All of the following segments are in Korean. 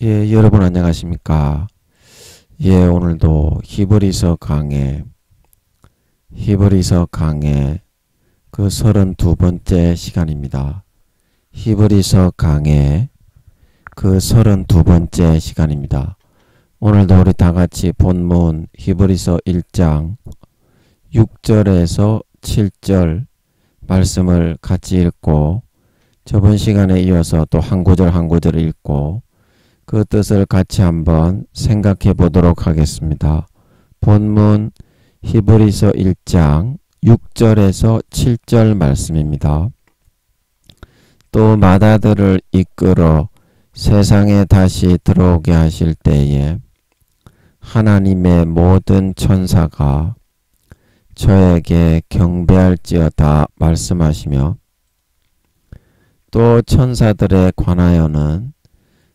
예, 여러분 안녕하십니까? 예, 오늘도 히브리서 강의 그 32번째 시간입니다. 히브리서 강의 그 32번째 시간입니다. 오늘도 우리 다같이 본문 히브리서 1장 6절에서 7절 말씀을 같이 읽고 저번 시간에 이어서 또 한 구절 한 구절을 읽고 그 뜻을 같이 한번 생각해 보도록 하겠습니다. 본문 히브리서 1장 6절에서 7절 말씀입니다. 또 마다들을 이끌어 세상에 다시 들어오게 하실 때에 하나님의 모든 천사가 저에게 경배할지어다 말씀하시며 또 천사들에 관하여는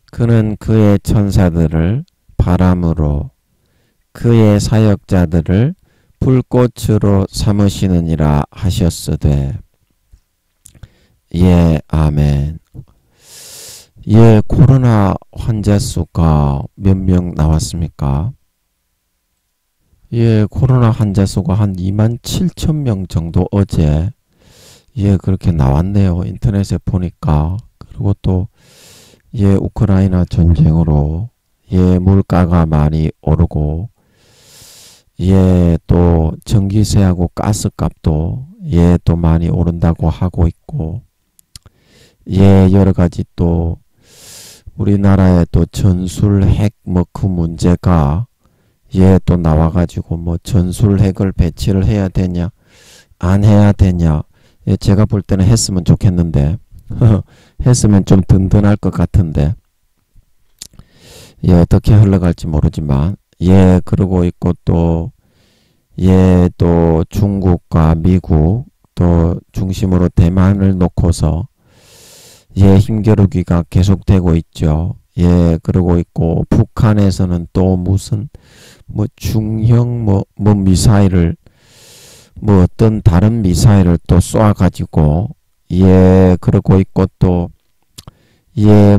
그는 그의 천사들을 바람으로 그의 사역자들을 불꽃으로 삼으시느니라 하셨으되 예, 아멘. 예, 코로나 환자 수가 몇 명 나왔습니까? 예, 코로나 환자 수가 한 27,000명 정도 어제 그렇게 나왔네요. 인터넷에 보니까. 그리고 또 우크라이나 전쟁으로 물가가 많이 오르고 또 전기세하고 가스값도 또 많이 오른다고 하고 있고 여러 가지 또 우리나라에 또 전술핵 그 문제가 또 나와가지고 전술핵을 배치를 해야 되냐 안 해야 되냐 제가 볼 때는 했으면 좋겠는데 했으면 좀 든든할 것 같은데 어떻게 흘러갈지 모르지만 그러고 있고 또 중국과 미국 또 중심으로 대만을 놓고서 힘겨루기가 계속되고 있죠. 그러고 있고 북한에서는 또 무슨 중형 미사일을 어떤 다른 미사일을 또 쏘아가지고 그러고 있고 또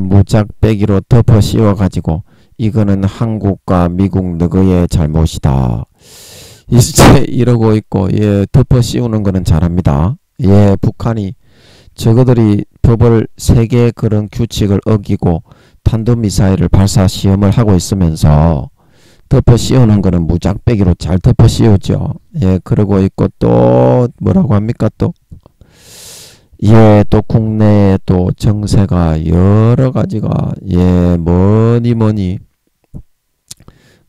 무작배기로 덮어 씌워가지고 이거는 한국과 미국 너그의 잘못이다. 이제 이러고 있고 덮어 씌우는 거는 잘합니다. 북한이 저거들이 법을 세계 그런 규칙을 어기고 탄도미사일을 발사 시험을 하고 있으면서 덮어 씌우는 거는 무작배기로 잘 덮어 씌우죠. 그러고 있고 또 뭐라고 합니까 또 또 국내에 또 정세가 여러 가지가 뭐니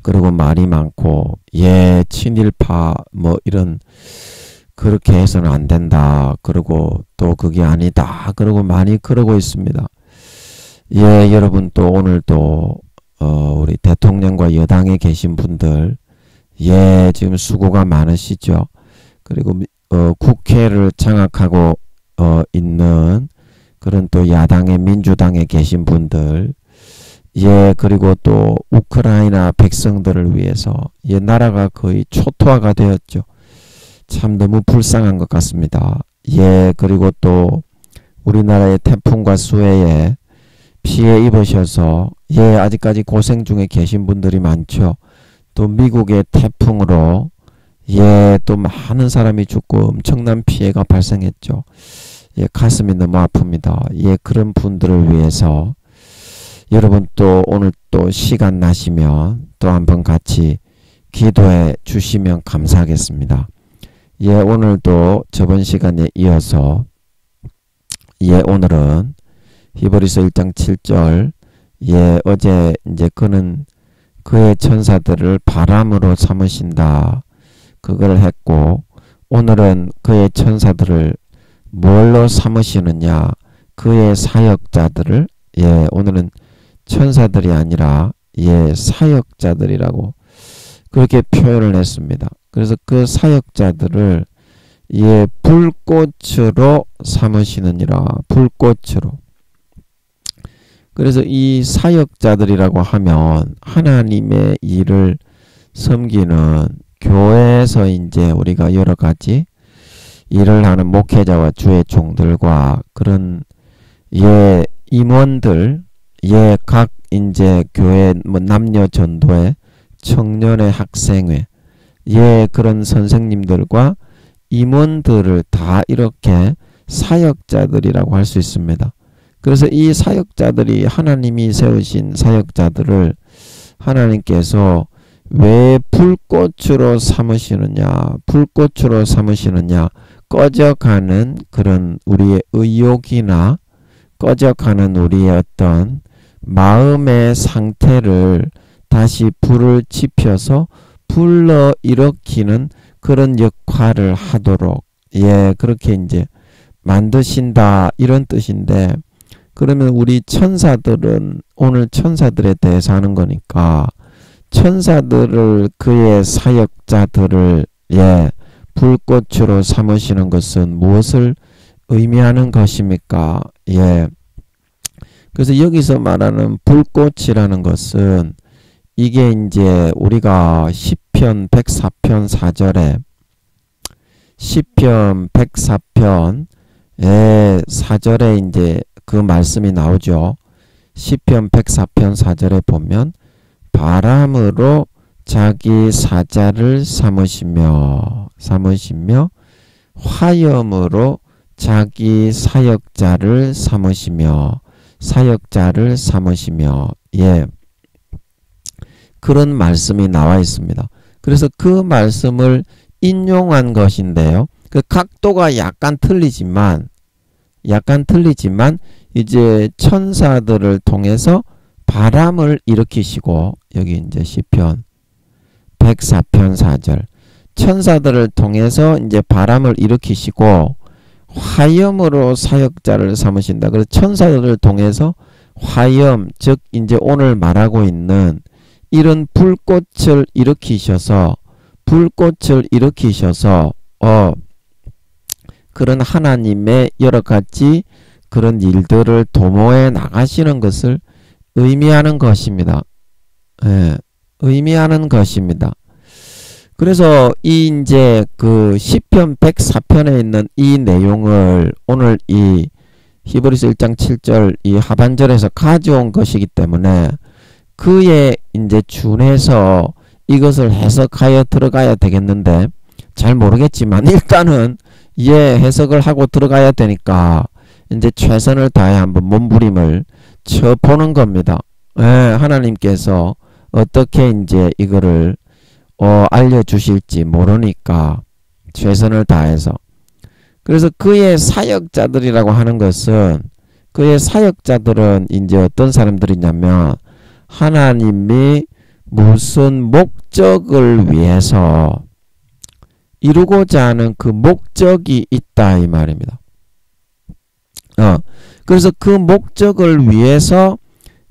그리고 말이 많고 친일파 이런 그렇게 해서는 안 된다. 그리고 또 그게 아니다. 그리고 많이 그러고 있습니다. 여러분 또 오늘 또 우리 대통령과 여당에 계신 분들 지금 수고가 많으시죠. 그리고 국회를 장악하고 있는 그런 또 야당의 민주당에 계신 분들 그리고 또 우크라이나 백성들을 위해서 나라가 거의 초토화가 되었죠. 참 너무 불쌍한 것 같습니다. 그리고 또 우리나라의 태풍과 수해에 피해 입으셔서 아직까지 고생 중에 계신 분들이 많죠. 또 미국의 태풍으로 또 많은 사람이 죽고 엄청난 피해가 발생했죠. 가슴이 너무 아픕니다. 그런 분들을 위해서 여러분 또 오늘 또 시간 나시면 또 한번 같이 기도해 주시면 감사하겠습니다. 오늘도 저번 시간에 이어서 오늘은 히브리서 1장 7절 어제 이제 그는 그의 천사들을 바람으로 삼으신다. 그걸 했고 오늘은 그의 천사들을 뭘로 삼으시느냐 그의 사역자들을 오늘은 천사들이 아니라 사역자들이라고 그렇게 표현을 했습니다. 그래서 그 사역자들을 불꽃으로 삼으시느니라. 불꽃으로. 그래서 이 사역자들이라고 하면 하나님의 일을 섬기는 교회에서 이제 우리가 여러 가지 일을 하는 목회자와 주의 종들과 그런 임원들 예, 각 이제 교회 뭐 남녀 전도회, 청년의 학생회, 예, 그런 선생님들과 임원들을 다 이렇게 사역자들이라고 할 수 있습니다. 그래서 이 사역자들이 하나님이 세우신 사역자들을 하나님께서 왜 불꽃으로 삼으시느냐, 불꽃으로 삼으시느냐, 꺼져가는 그런 우리의 의욕이나 꺼져가는 우리의 어떤 마음의 상태를 다시 불을 지펴서 불러 일으키는 그런 역할을 하도록, 예, 그렇게 이제 만드신다, 이런 뜻인데, 그러면 우리 천사들은 오늘 천사들에 대해서 하는 거니까 천사들을 그의 사역자들을, 예, 불꽃으로 삼으시는 것은 무엇을 의미하는 것입니까? 예. 그래서 여기서 말하는 불꽃이라는 것은 이게 이제 우리가 시편 104편 4절에 시편 104편의 4절에 이제 그 말씀이 나오죠. 시편 104편 4절에 보면 바람으로 자기 사자를 삼으시며 화염으로 자기 사역자를 삼으시며 예, 그런 말씀이 나와 있습니다. 그래서 그 말씀을 인용한 것인데요. 그 각도가 약간 틀리지만 이제 천사들을 통해서 바람을 일으키시고, 여기 이제 시편 104편 4절, 천사들을 통해서 이제 바람을 일으키시고 화염으로 사역자를 삼으신다. 그래서 천사들을 통해서 화염, 즉 이제 오늘 말하고 있는 이런 불꽃을 일으키셔서 그런 하나님의 여러 가지 그런 일들을 도모해 나가시는 것을 의미하는 것입니다. 예, 의미하는 것입니다. 그래서 이 이제 그 시편 104편에 있는 이 내용을 오늘 이 히브리서 1장 7절 이 하반절에서 가져온 것이기 때문에 그에 이제 준해서 이것을 해석하여 들어가야 되겠는데, 잘 모르겠지만 일단은 예, 해석을 하고 들어가야 되니까 이제 최선을 다해 한번 몸부림을 쳐보는 겁니다. 예, 하나님께서 어떻게 이제 이거를 알려주실지 모르니까 최선을 다해서. 그래서 그의 사역자들이라고 하는 것은, 그의 사역자들은 이제 어떤 사람들이냐면 하나님이 무슨 목적을 위해서 이루고자 하는 그 목적이 있다, 이 말입니다. 그래서 그 목적을 위해서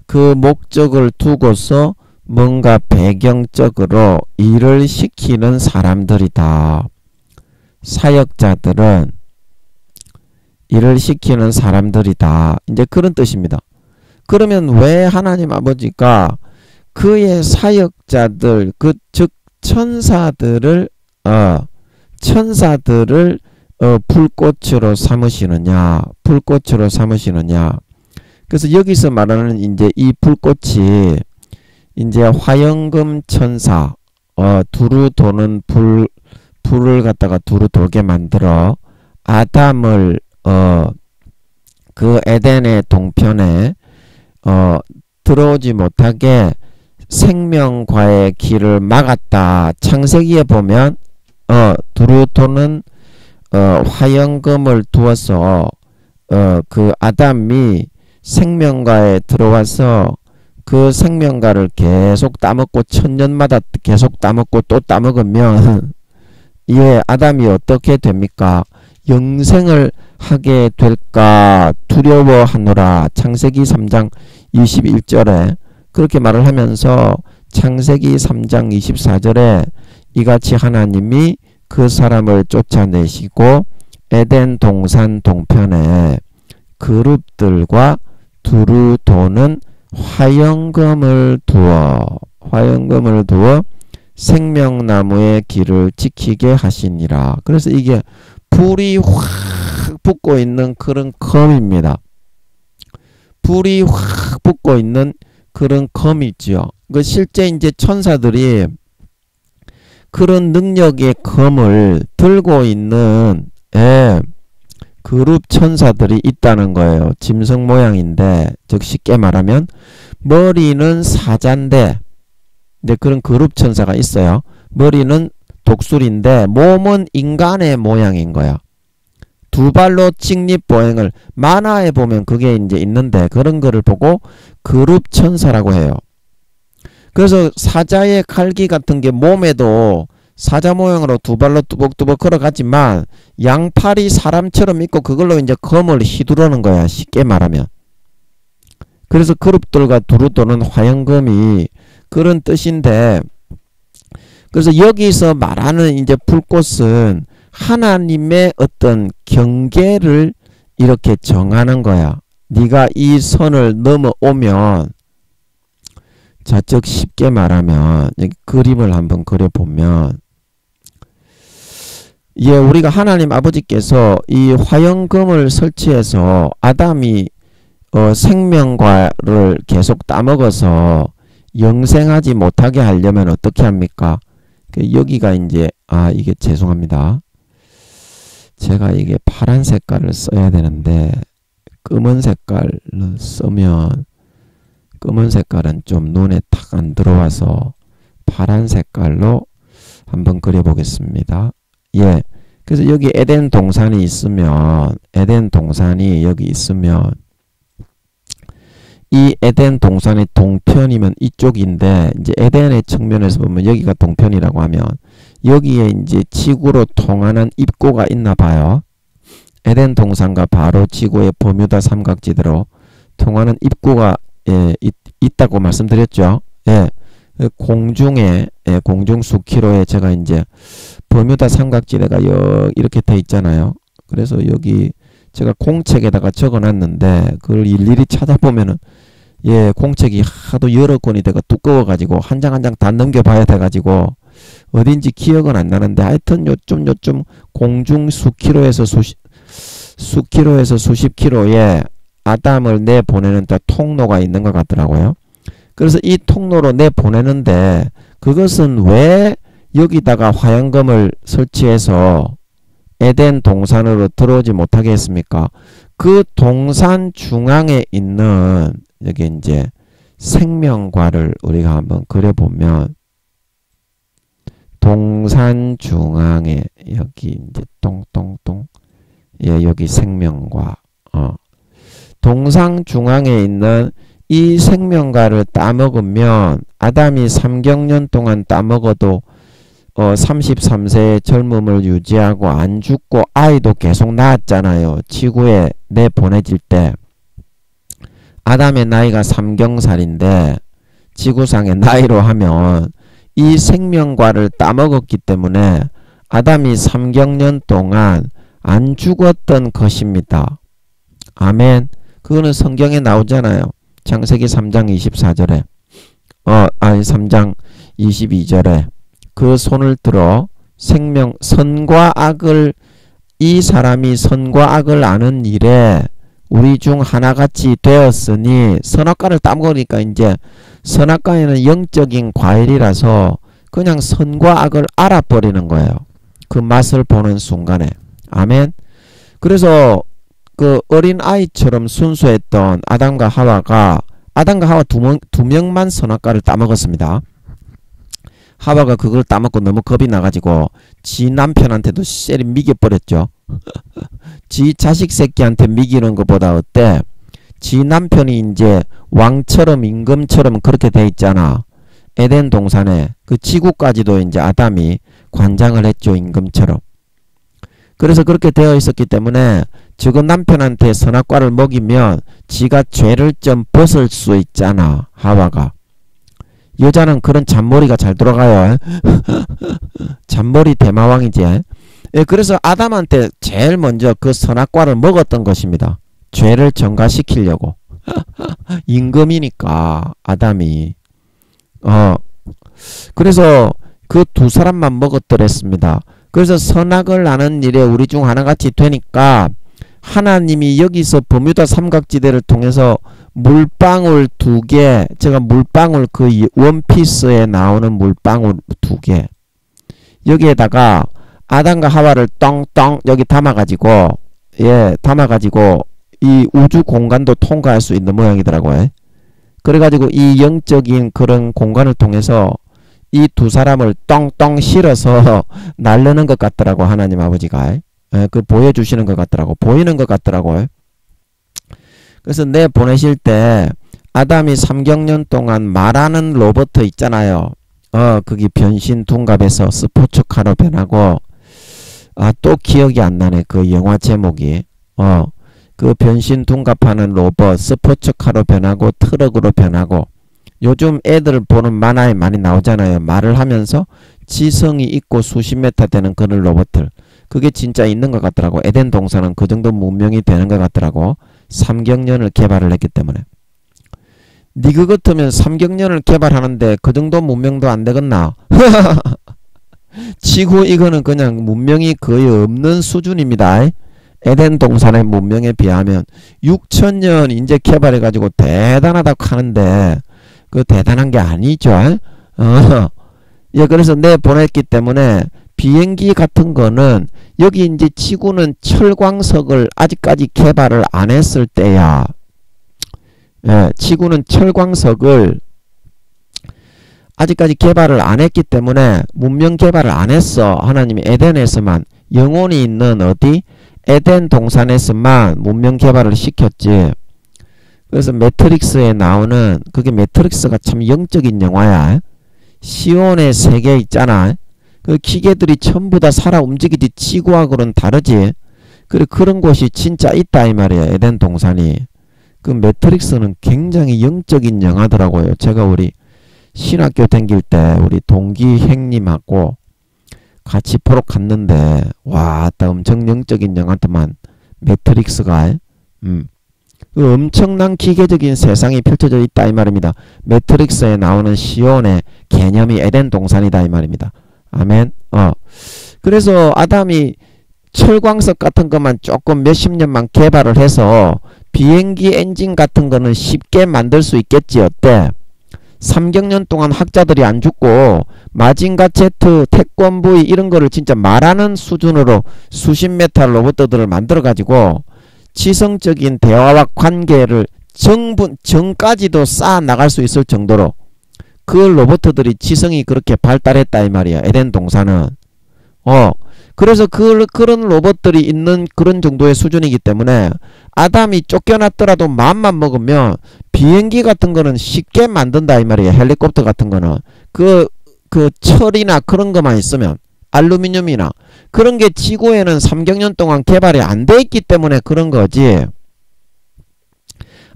그 목적을 두고서 뭔가 배경적으로 일을 시키는 사람들이다. 사역자들은 일을 시키는 사람들이다. 이제 그런 뜻입니다. 그러면 왜 하나님 아버지가 그의 사역자들, 즉 천사들을 불꽃으로 삼으시느냐? 그래서 여기서 말하는 이제 이 불꽃이 이제 화영금 천사, 두루 도는 불을 갖다가 두루 돌게 만들어 아담을 그 에덴의 동편에 들어오지 못하게 생명과의 길을 막았다. 창세기에 보면 두루 도는 화영금을 두어서 그 아담이 생명가에 들어와서 그 생명가를 계속 따먹고 천년마다 계속 따먹고 또 따먹으면 예, 아담이 어떻게 됩니까? 영생을 하게 될까 두려워하노라. 창세기 3장 21절에 그렇게 말을 하면서 창세기 3장 24절에 이같이 하나님이 그 사람을 쫓아내시고 에덴 동산 동편에 그룹들과 두루 도는 화영금을 두어 생명나무의 길을 지키게 하시니라. 그래서 이게 불이 확 붙고 있는 그런 검입니다. 불이 확 붙고 있는 그런 검이 있죠. 그 실제 이제 천사들이 그런 능력의 검을 들고 있는 그룹 천사들이 있다는 거예요. 짐승 모양인데, 즉 쉽게 말하면 머리는 사자인데, 근데 그런 그룹 천사가 있어요. 머리는 독수리인데 몸은 인간의 모양인 거야. 두 발로 직립보행을 만화에 보면 그게 이제 있는데 그런 거를 보고 그룹 천사라고 해요. 그래서 사자의 갈기 같은 게 몸에도 사자 모양으로 두 발로 뚜벅뚜벅 걸어가지만 양팔이 사람처럼 있고 그걸로 이제 검을 휘두르는 거야. 쉽게 말하면. 그래서 그룹들과 두루 도는 화염검이 그런 뜻인데, 그래서 여기서 말하는 이제 불꽃은 하나님의 어떤 경계를 이렇게 정하는 거야. 네가 이 선을 넘어오면, 자, 즉 쉽게 말하면 여기 그림을 한번 그려보면, 우리가 하나님 아버지께서 이 화염검을 설치해서 아담이 생명과를 계속 따먹어서 영생하지 못하게 하려면 어떻게 합니까? 여기가 이제 이게 죄송합니다. 제가 이게 파란 색깔을 써야 되는데 검은 색깔을 쓰면 검은 색깔은 좀 눈에 탁 안 들어와서 파란 색깔로 한번 그려보겠습니다. 그래서 여기 에덴 동산이 있으면 여기 있으면 이 에덴 동산의 동편이면 이쪽인데, 이제 에덴의 측면에서 보면 여기가 동편이라고 하면 여기에 이제 지구로 통하는 입구가 있나 봐요. 에덴 동산과 바로 지구의 버뮤다 삼각지대로 통하는 입구가 있다고 말씀드렸죠. 공중에 공중 수키로에 제가 이제 버뮤다 삼각지대가 이렇게 돼 있잖아요. 그래서 여기 제가 공책에다가 적어놨는데 그걸 일일이 찾아보면은 공책이 하도 여러 권이 돼가 두꺼워가지고 한 장 한 장 다 넘겨봐야 돼가지고 어딘지 기억은 안 나는데, 하여튼 요쯤 공중 수키로에서 수십 킬로에 아담을 내보내는 통로가 있는 것 같더라고요. 그래서 이 통로로 내보내는데 그것은 왜 여기다가 화염검을 설치해서 에덴 동산으로 들어오지 못하게 했습니까? 그 동산 중앙에 있는 여기 이제 생명과를 우리가 한번 그려보면, 동산 중앙에 여기 이제 똥똥똥 여기 생명과 동산 중앙에 있는 이 생명과를 따먹으면 아담이 3경년 동안 따먹어도 33세의 젊음을 유지하고 안 죽고 아이도 계속 낳았잖아요. 지구에 내보내질 때 아담의 나이가 3경살인데 지구상의 나이로 하면 이 생명과를 따먹었기 때문에 아담이 3경년 동안 안 죽었던 것입니다. 아멘. 그거는 성경에 나오잖아요. 창세기 3장 24절에 3장 22절에 그 손을 들어 선과 악을, 이 사람이 선과 악을 아는 일에 우리 중 하나같이 되었으니, 선악과를 따먹으니까 이제 선악과에는 영적인 과일이라서 그냥 선과 악을 알아버리는 거예요. 그 맛을 보는 순간에. 아멘. 그래서 그 어린 아이처럼 순수했던 아담과 하와 두 명만 선악과를 따먹었습니다. 하와가 그걸 따먹고 너무 겁이 나가지고 지 남편한테도 쎄리 미겨버렸죠. 지 자식 새끼한테 미기는 것보다 어때? 지 남편이 이제 왕처럼 임금처럼 그렇게 돼 있잖아. 에덴 동산에 그 지구까지도 이제 아담이 관장을 했죠. 임금처럼. 그래서 그렇게 되어 있었기 때문에 지금 남편한테 선악과를 먹이면 지가 죄를 좀 벗을 수 있잖아. 하와가. 여자는 그런 잔머리가 잘 돌아가요. 잔머리 대마왕이지. 그래서 아담한테 제일 먼저 그 선악과를 먹었던 것입니다. 죄를 전가시키려고. 임금이니까 아담이. 그래서 그 두 사람만 먹었더랬습니다. 그래서 선악을 아는 일에 우리 중 하나같이 되니까 하나님이 여기서 버뮤다 삼각지대를 통해서 물방울 2개, 제가 물방울 그 원피스에 나오는 물방울 2개 여기에다가 아담과 하와를 떵떵 여기 담아가지고 담아가지고 이 우주 공간도 통과할 수 있는 모양이더라고요. 그래가지고 이 영적인 그런 공간을 통해서 이 두 사람을 떵떵 실어서 날르는 것 같더라고. 하나님 아버지가 그 보여주시는 것 같더라고. 보이는 것 같더라고요. 그래서 내 보내실 때 아담이 3경년 동안 말하는 로봇 있잖아요. 거기 변신 둔갑에서 스포츠카로 변하고 또 기억이 안 나네. 그 영화 제목이 그 변신 둔갑하는 로봇 스포츠카로 변하고 트럭으로 변하고 요즘 애들 보는 만화에 많이 나오잖아요. 말을 하면서 지성이 있고 수십 메타 되는 그런 로봇들. 그게 진짜 있는 것 같더라고. 에덴 동산은 그 정도 문명이 되는 것 같더라고. 3경년을 개발을 했기 때문에. 니 그거 같으면 3경년을 개발하는데 그 정도 문명도 안 되겠나? 지구 이거는 그냥 문명이 거의 없는 수준입니다. 에덴 동산의 문명에 비하면 6천년 이제 개발해가지고 대단하다고 하는데 그 대단한 게 아니죠. 그래서 내 보냈기 때문에 비행기 같은 거는 여기 이제 지구는 철광석을 아직까지 개발을 안 했을 때야. 지구는 철광석을 아직까지 개발을 안 했기 때문에 문명 개발을 안 했어. 하나님이 에덴에서만 영혼이 있는 어디? 에덴 동산에서만 문명 개발을 시켰지. 그래서 매트릭스에 나오는 그게 매트릭스가 참 영적인 영화야. 시온의 세계 있잖아. 그 기계들이 전부 다 살아 움직이지 지구하고는 다르지. 그런 곳이 진짜 있다 이 말이야. 에덴 동산이. 그 매트릭스는 굉장히 영적인 영화더라고요. 제가 우리 신학교 다닐 때 우리 동기 형님하고 같이 보러 갔는데 와, 엄청 영적인 영화더만 매트릭스가. 그 엄청난 기계적인 세상이 펼쳐져 있다 이 말입니다. 매트릭스에 나오는 시온의 개념이 에덴 동산이다 이 말입니다. 아멘. 그래서 아담이 철광석 같은 것만 조금 몇십 년만 개발을 해서 비행기 엔진 같은 거는 쉽게 만들 수 있겠지. 어때? 3경년 동안 학자들이 안 죽고 마징가 제트, 태권브이 이런 거를 진짜 말하는 수준으로 수십 메탈 로봇들을 만들어 가지고 지성적인 대화와 관계를 정까지도 쌓아 나갈 수 있을 정도로 그 로봇들이 지성이 그렇게 발달했다 이 말이야. 에덴 동산은. 그래서 그런 로봇들이 있는 그런 정도의 수준이기 때문에 아담이 쫓겨났더라도 마음만 먹으면 비행기 같은 거는 쉽게 만든다 이 말이야. 헬리콥터 같은 거는 그 철이나 그런 것만 있으면, 알루미늄이나 그런 게 지구에는 3경년 동안 개발이 안 돼 있기 때문에 그런 거지.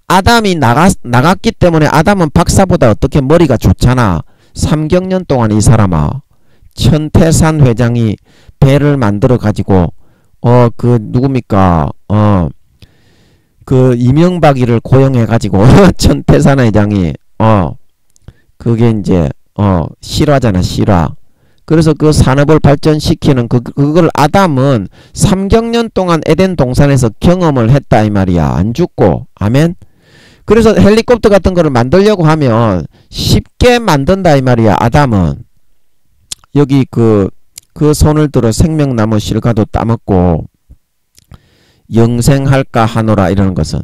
아담이 나갔기 때문에 아담은 박사보다 어떻게 머리가 좋잖아. 3경년 동안 이 사람아, 천태산 회장이 배를 만들어 가지고 그 누굽니까? 그 이명박이를 고용해 가지고 천태산 회장이 그게 이제 실화잖아, 실화. 그래서 그 산업을 발전시키는 그걸 아담은 3경년 동안 에덴 동산에서 경험을 했다 이 말이야. 안 죽고. 아멘. 그래서 헬리콥터 같은 거를 만들려고 하면 쉽게 만든다 이 말이야. 아담은 여기 그 손을 들어 생명나무 실과도 따먹고 영생할까 하노라 이러는 것은.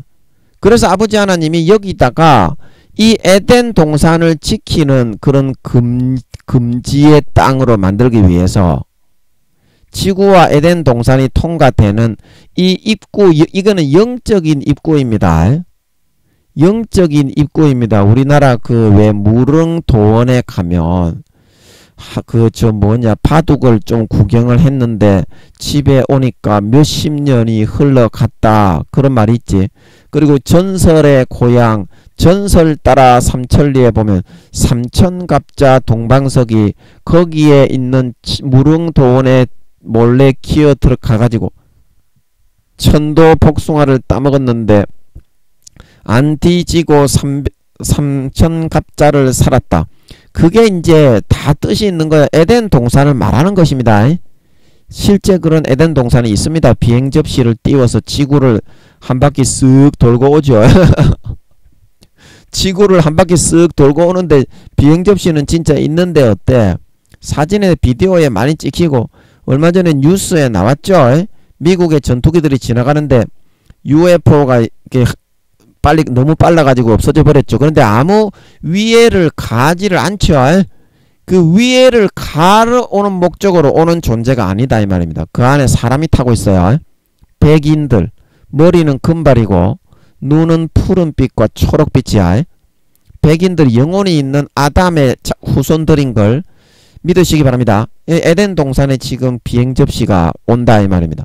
그래서 아버지 하나님이 여기다가 이 에덴 동산을 지키는 그런 금지의 땅으로 만들기 위해서 지구와 에덴 동산이 통과되는 이 입구, 이거는 영적인 입구입니다. 영적인 입구입니다. 우리나라 그 왜 무릉도원에 가면 바둑을 좀 구경을 했는데 집에 오니까 몇십 년이 흘러갔다 그런 말이 있지. 그리고 전설의 고향, 전설 따라 삼천리에 보면 삼천갑자 동방석이 거기에 있는 무릉도원에 몰래 기어 들어가가지고 천도 복숭아를 따먹었는데 안 뒤지고 삼천갑자를 살았다. 그게 이제 다 뜻이 있는 거야. 에덴 동산을 말하는 것입니다. 실제 그런 에덴 동산이 있습니다. 비행 접시를 띄워서 지구를 한 바퀴 쓱 돌고 오죠. 지구를 한 바퀴 쓱 돌고 오는데 비행 접시는 진짜 있는데 어때? 사진에 비디오에 많이 찍히고 얼마 전에 뉴스에 나왔죠. 미국의 전투기들이 지나가는데 UFO가 이렇게 빨리 너무 빨라가지고 없어져 버렸죠. 그런데 아무 위해를 가지를 않죠. 그 위해를 가러 오는 목적으로 오는 존재가 아니다 이 말입니다. 그 안에 사람이 타고 있어요. 백인들 머리는 금발이고 눈은 푸른빛과 초록빛이야. 백인들 영혼이 있는 아담의 후손들인 걸 믿으시기 바랍니다. 에덴 동산에 지금 비행 접시가 온다 이 말입니다.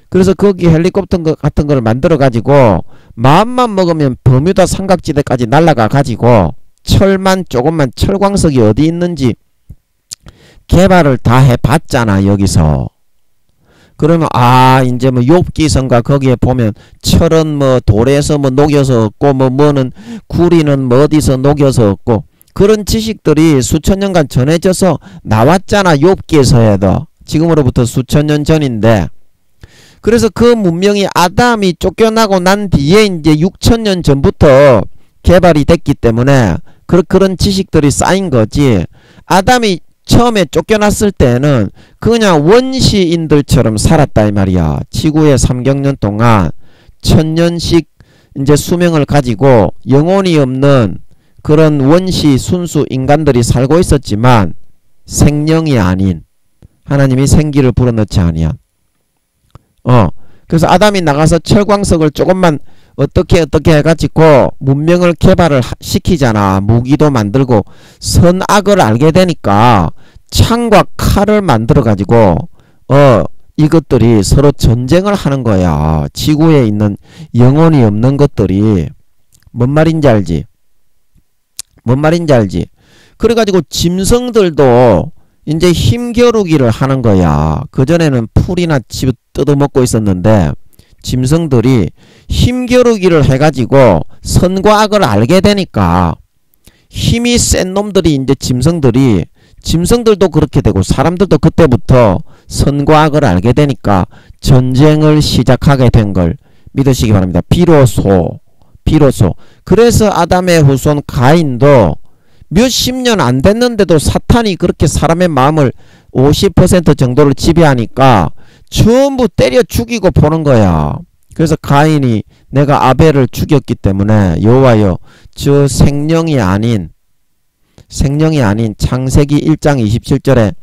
그래서 거기 헬리콥터 같은 걸 만들어 가지고 마음만 먹으면 버뮤다 삼각지대까지 날아가 가지고 철만 조금만 철광석이 어디 있는지 개발을 다 해봤잖아 여기서. 그러면 이제 뭐 욥기성가 거기에 보면 철은 뭐 돌에서 뭐 녹여서 얻고 뭐는 구리는 뭐 어디서 녹여서 얻고 그런 지식들이 수천 년간 전해져서 나왔잖아 욥기에서에도. 지금으로부터 수천 년 전인데 그래서 그 문명이 아담이 쫓겨나고 난 뒤에 이제 6천년 전부터 개발이 됐기 때문에 그런 지식들이 쌓인 거지. 아담이 처음에 쫓겨났을 때는 그냥 원시인들처럼 살았다 이 말이야. 지구에 3경년 동안 1000년씩 이제 수명을 가지고 영혼이 없는 그런 원시 순수 인간들이 살고 있었지만 생명이 아닌 하나님이 생기를 불어넣지 아니한 그래서 아담이 나가서 철광석을 조금만 어떻게 해가지고 문명을 개발을 시키잖아. 무기도 만들고 선악을 알게 되니까 창과 칼을 만들어 가지고 이것들이 서로 전쟁을 하는 거야. 지구에 있는 영혼이 없는 것들이. 뭔 말인지 알지? 뭔 말인지 알지? 그래가지고 짐승들도 이제 힘겨루기를 하는 거야. 그전에는 풀이나 집 뜯어먹고 있었는데 짐승들이 힘겨루기를 해가지고 선과 악을 알게 되니까 힘이 센 놈들이 이제 짐승들도 그렇게 되고 사람들도 그때부터 선과 악을 알게 되니까 전쟁을 시작하게 된 걸 믿으시기 바랍니다. 비로소 그래서 아담의 후손 가인도 몇십 년 안 됐는데도 사탄이 그렇게 사람의 마음을 50% 정도를 지배하니까 전부 때려 죽이고 보는 거야. 그래서 가인이 내가 아벨을 죽였기 때문에 여호와여 저 생명이 아닌 창세기 1장 27절에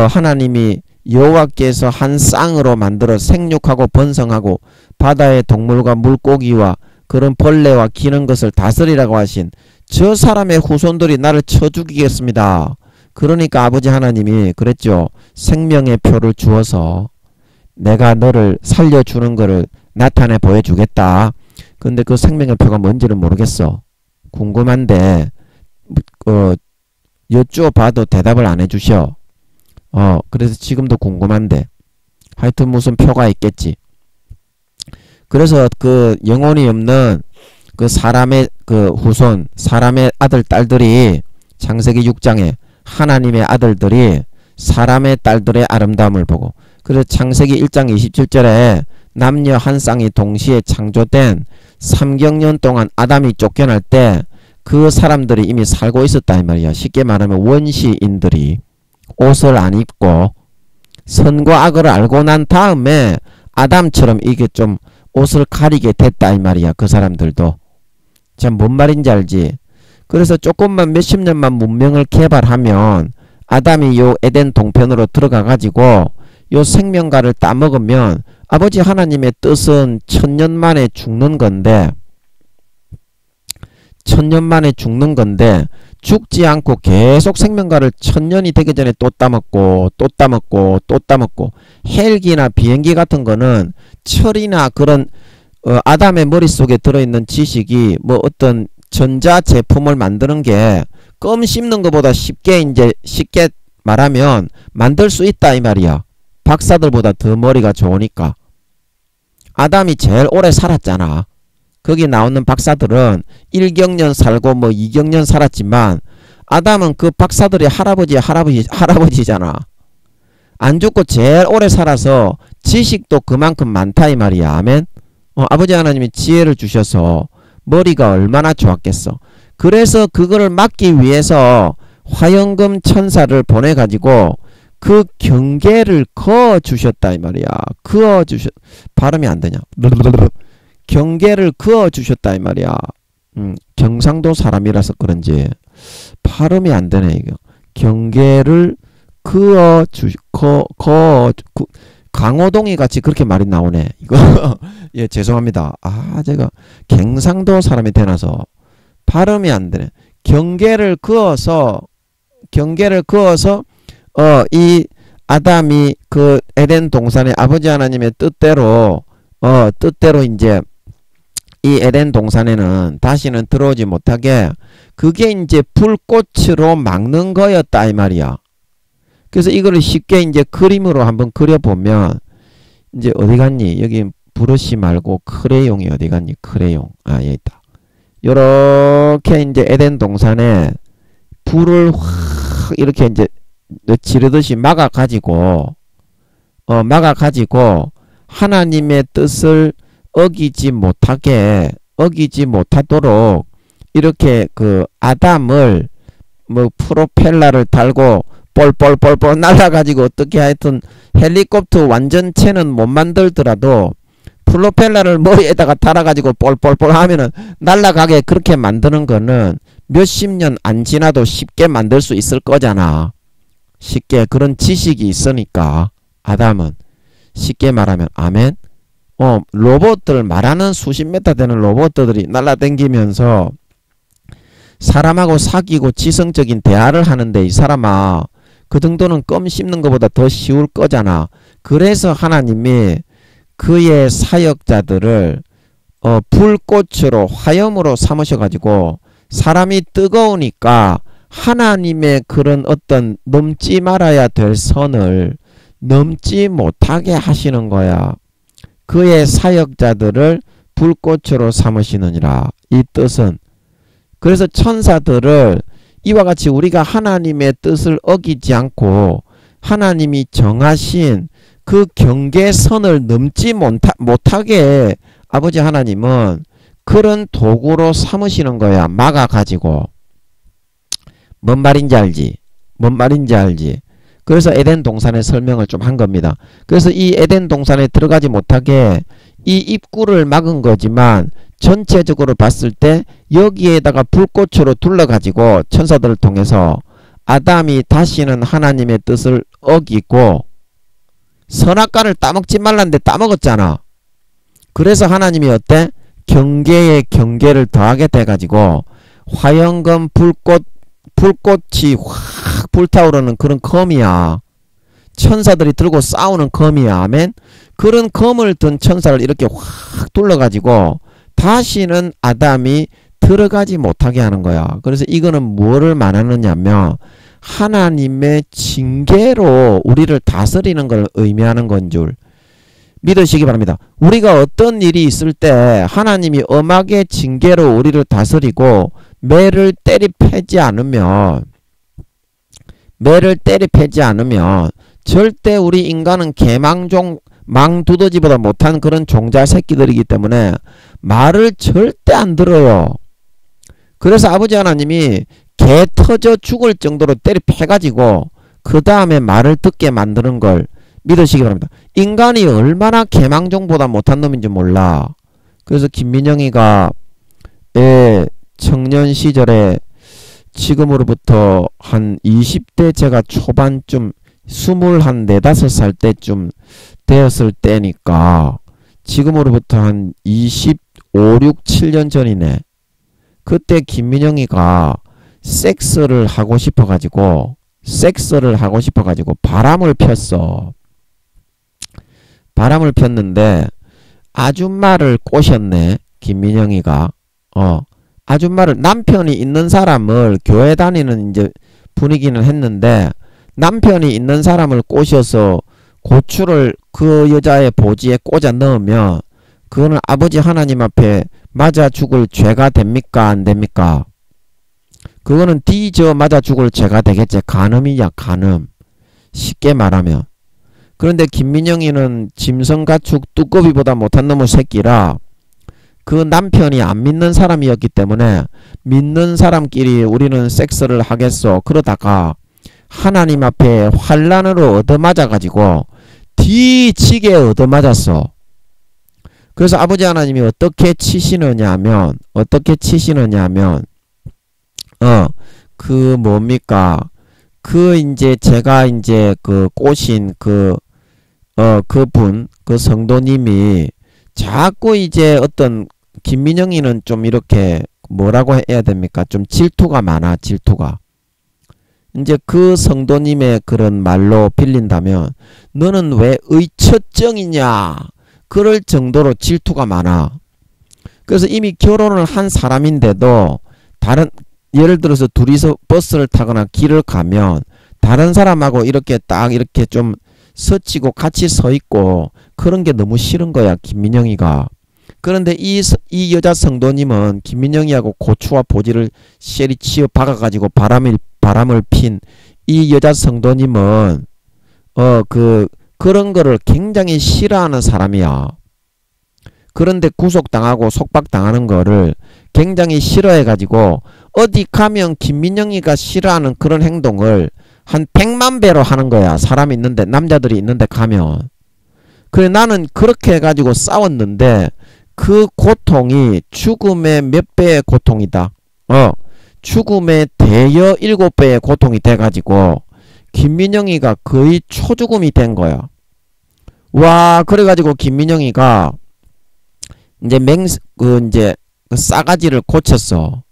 하나님이 여호와께서 한 쌍으로 만들어 생육하고 번성하고 바다의 동물과 물고기와 그런 벌레와 기는 것을 다스리라고 하신 저 사람의 후손들이 나를 쳐 죽이겠습니다. 그러니까 아버지 하나님이 그랬죠. 생명의 표를 주어서 내가 너를 살려주는 거를 나타내 보여주겠다. 근데 그 생명의 표가 뭔지는 모르겠어. 궁금한데 여쭈어봐도 대답을 안 해주셔. 그래서 지금도 궁금한데 하여튼 무슨 표가 있겠지. 그래서 그 영혼이 없는 그 사람의 그 후손, 사람의 아들 딸들이 창세기 6장에 하나님의 아들들이 사람의 딸들의 아름다움을 보고, 그래서 창세기 1장 27절에 남녀 한 쌍이 동시에 창조된 3경년 동안 아담이 쫓겨날 때 그 사람들이 이미 살고 있었다 이 말이야. 쉽게 말하면 원시인들이 옷을 안 입고 선과 악을 알고 난 다음에 아담처럼 이게 좀 옷을 가리게 됐다 이 말이야. 그 사람들도. 참 뭔 말인지 알지? 그래서 조금만 몇십 년만 문명을 개발하면 아담이 요 에덴 동편으로 들어가 가지고 요 생명과를 따먹으면 아버지 하나님의 뜻은 1000년 만에 죽는 건데, 1000년 만에 죽는 건데 죽지 않고 계속 생명과를 1000년이 되기 전에 또 따먹고 또 따먹고 또 따먹고, 헬기나 비행기 같은 거는 철이나 그런 아담의 머릿속에 들어있는 지식이 뭐 어떤 전자 제품을 만드는 게 껌 씹는 것보다 쉽게 말하면 만들 수 있다 이 말이야. 박사들보다 더 머리가 좋으니까. 아담이 제일 오래 살았잖아. 거기 나오는 박사들은 1경년 살고 뭐 2경년 살았지만 아담은 그 박사들의 할아버지잖아. 안 죽고 제일 오래 살아서 지식도 그만큼 많다 이 말이야. 아멘. 아버지 하나님이 지혜를 주셔서 머리가 얼마나 좋았겠어. 그래서 그거를 막기 위해서 화영금 천사를 보내가지고 그 경계를 그어주셨다 이 말이야. 발음이 안 되냐. 경계를 그어주셨다 이 말이야. 경상도 사람이라서 그런지 발음이 안 되네 이거. 경계를 강호동이 같이 그렇게 말이 나오네 이거. 예, 죄송합니다. 제가 경상도 사람이 되나서 발음이 안 되네. 경계를 그어서 이 아담이 그 에덴 동산에 아버지 하나님의 뜻대로 이제 이 에덴 동산에는 다시는 들어오지 못하게 그게 이제 불꽃으로 막는 거였다 이 말이야. 그래서 이거를 쉽게 이제 그림으로 한번 그려보면 이제 어디 갔니? 여기 브러쉬 말고 크레용이 어디 갔니? 크레용. 여기 있다. 요렇게 이제 에덴 동산에 불을 확 이렇게 이제 지르듯이 막아가지고 하나님의 뜻을 어기지 못하도록 이렇게 그 아담을 뭐 프로펠러를 달고 뻘뻘뻘뻘 날아가지고 어떻게 하여튼 헬리콥터 완전체는 못 만들더라도 프로펠러를 머리에다가 달아가지고 뻘뻘뻘 하면은 날아가게 그렇게 만드는 거는 몇십 년 안 지나도 쉽게 만들 수 있을 거잖아. 쉽게 그런 지식이 있으니까 아담은 쉽게 말하면 아멘. 로봇들 말하는 수십 메타 되는 로봇들이 날아다니면서 사람하고 사귀고 지성적인 대화를 하는데 이 사람아 그 정도는 껌 씹는 것보다 더 쉬울 거잖아. 그래서 하나님이 그의 사역자들을 불꽃으로 화염으로 삼으셔가지고 사람이 뜨거우니까 하나님의 그런 어떤 넘지 말아야 될 선을 넘지 못하게 하시는 거야. 그의 사역자들을 불꽃으로 삼으시느니라. 이 뜻은 그래서 천사들을 이와 같이 우리가 하나님의 뜻을 어기지 않고 하나님이 정하신 그 경계선을 넘지 못하게 아버지 하나님은 그런 도구로 삼으시는 거야. 막아가지고. 뭔 말인지 알지? 그래서 에덴 동산의 설명을 좀 한 겁니다. 그래서 이 에덴 동산에 들어가지 못하게 이 입구를 막은 거지만 전체적으로 봤을 때 여기에다가 불꽃으로 둘러가지고 천사들을 통해서 아담이 다시는 하나님의 뜻을 어기고 선악과를 따먹지 말라는데 따먹었잖아. 그래서 하나님이 어때? 경계에 경계를 더하게 돼가지고 화영금 불꽃이 확 불타오르는 그런 검이야. 천사들이 들고 싸우는 검이야. 아멘. 그런 검을 든 천사를 이렇게 확 둘러가지고 다시는 아담이 들어가지 못하게 하는 거야. 그래서 이거는 뭐를 말하느냐면 하나님의 징계로 우리를 다스리는 걸 의미하는 건 줄 믿으시기 바랍니다. 우리가 어떤 일이 있을 때 하나님이 엄하게 징계로 우리를 다스리고 매를 때리 패지 않으면 절대 우리 인간은 망두더지보다 못한 그런 종자 새끼들이기 때문에 말을 절대 안 들어요. 그래서 아버지 하나님이 개 터져 죽을 정도로 때리 패가지고 그 다음에 말을 듣게 만드는 걸 믿으시기 바랍니다. 인간이 얼마나 개망종보다 못한 놈인지 몰라. 그래서 김민영이가 청년 시절에 지금으로부터 한 20대 제가 초반쯤 24~5살 때쯤 되었을 때니까 지금으로부터 한 25, 6, 7년 전이네. 그때 김민영이가 섹스를 하고 싶어가지고 바람을 폈어. 바람을 폈는데 아줌마를 꼬셨네. 김민영이가 아줌마를 남편이 있는 사람을 교회 다니는 이제 분위기는 했는데 남편이 있는 사람을 꼬셔서 고추를 그 여자의 보지에 꽂아 넣으면 그거는 아버지 하나님 앞에 맞아 죽을 죄가 됩니까? 안 됩니까? 그거는 뒤져 맞아 죽을 죄가 되겠지. 간음이야, 간음. 쉽게 말하면. 그런데 김민영이는 짐승가축 뚜꺼비보다 못한 놈의 새끼라 그 남편이 안 믿는 사람이었기 때문에 믿는 사람끼리 우리는 섹스를 하겠소. 그러다가 하나님 앞에 환란으로 얻어맞아 가지고 뒤지게 얻어맞았어. 그래서 아버지 하나님이 어떻게 치시느냐 하면 그 뭡니까? 그 이제 제가 이제 그 꼬신 그분 그 성도님이 자꾸 이제 어떤 김민영이는 좀 이렇게 뭐라고 해야 됩니까? 좀 질투가 많아. 질투가. 이제 그 성도님의 그런 말로 빌린다면 너는 왜 의처증이냐? 그럴 정도로 질투가 많아. 그래서 이미 결혼을 한 사람인데도 다른 예를 들어서 둘이서 버스를 타거나 길을 가면 다른 사람하고 이렇게 딱 이렇게 좀 서치고 같이 서 있고 그런 게 너무 싫은 거야, 김민영이가. 그런데 이 여자 성도님은 김민영이하고 고추와 보지를 쉐리 치어 박아가지고 바람을 핀 이 여자 성도님은 그런 거를 굉장히 싫어하는 사람이야. 그런데 구속당하고 속박당하는 거를 굉장히 싫어해가지고 어디 가면 김민영이가 싫어하는 그런 행동을 한 100만 배로 하는 거야. 사람이 있는데, 남자들이 있는데 가면. 그래, 나는 그렇게 해가지고 싸웠는데 그 고통이 죽음의 몇 배의 고통이다. 죽음의 대여 7배의 고통이 돼가지고 김민영이가 거의 초죽음이 된 거야. 와, 그래가지고 김민영이가 이제 이제 싸가지를 고쳤어.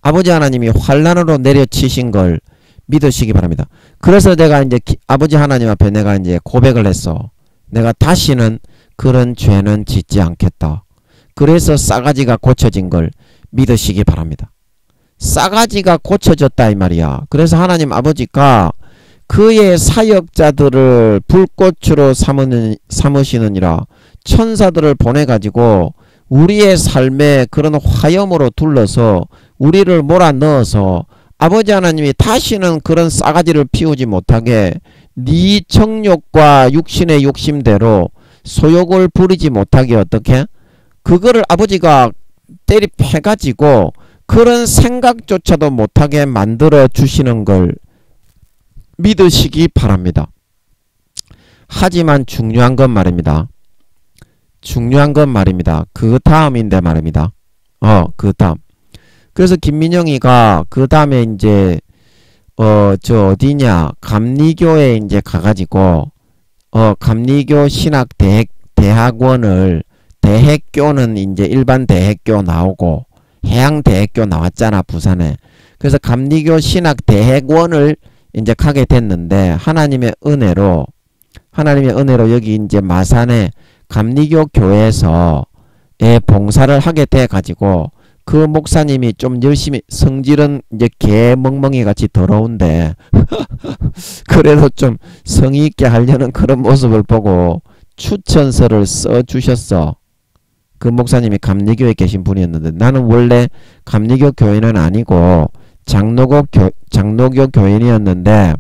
아버지 하나님이 환란으로 내려치신 걸 믿으시기 바랍니다. 그래서 내가 이제 아버지 하나님 앞에 내가 이제 고백을 했어. 내가 다시는 그런 죄는 짓지 않겠다. 그래서 싸가지가 고쳐진 걸 믿으시기 바랍니다. 싸가지가 고쳐졌다 이 말이야. 그래서 하나님 아버지가 그의 사역자들을 불꽃으로 삼으시느니라 천사들을 보내가지고 우리의 삶에 그런 화염으로 둘러서 우리를 몰아넣어서 아버지 하나님이 다시는 그런 싸가지를 피우지 못하게 네 정욕과 육신의 욕심대로 소욕을 부리지 못하게 어떻게? 그거를 아버지가 때리 패가지고 그런 생각조차도 못하게 만들어 주시는 걸 믿으시기 바랍니다. 하지만 중요한 건 말입니다. 그 다음인데 말입니다. 그 다음. 그래서 김민영이가 그 다음에 이제 저 어디냐 감리교에 이제 가가지고 감리교 신학 대학원을 대학교는 이제 일반 대학교 나오고 해양대학교 나왔잖아 부산에. 그래서 감리교 신학 대학원을 이제 가게 됐는데 하나님의 은혜로 여기 이제 마산에 감리교 교회에서 봉사를 하게 돼 가지고 그 목사님이 좀 열심히 성질은 이제 개 멍멍이 같이 더러운데 그래도 좀 성의 있게 하려는 그런 모습을 보고 추천서를 써 주셨어. 그 목사님이 감리교에 계신 분이었는데 나는 원래 감리교 교인은 아니고 장로교 교인이었는데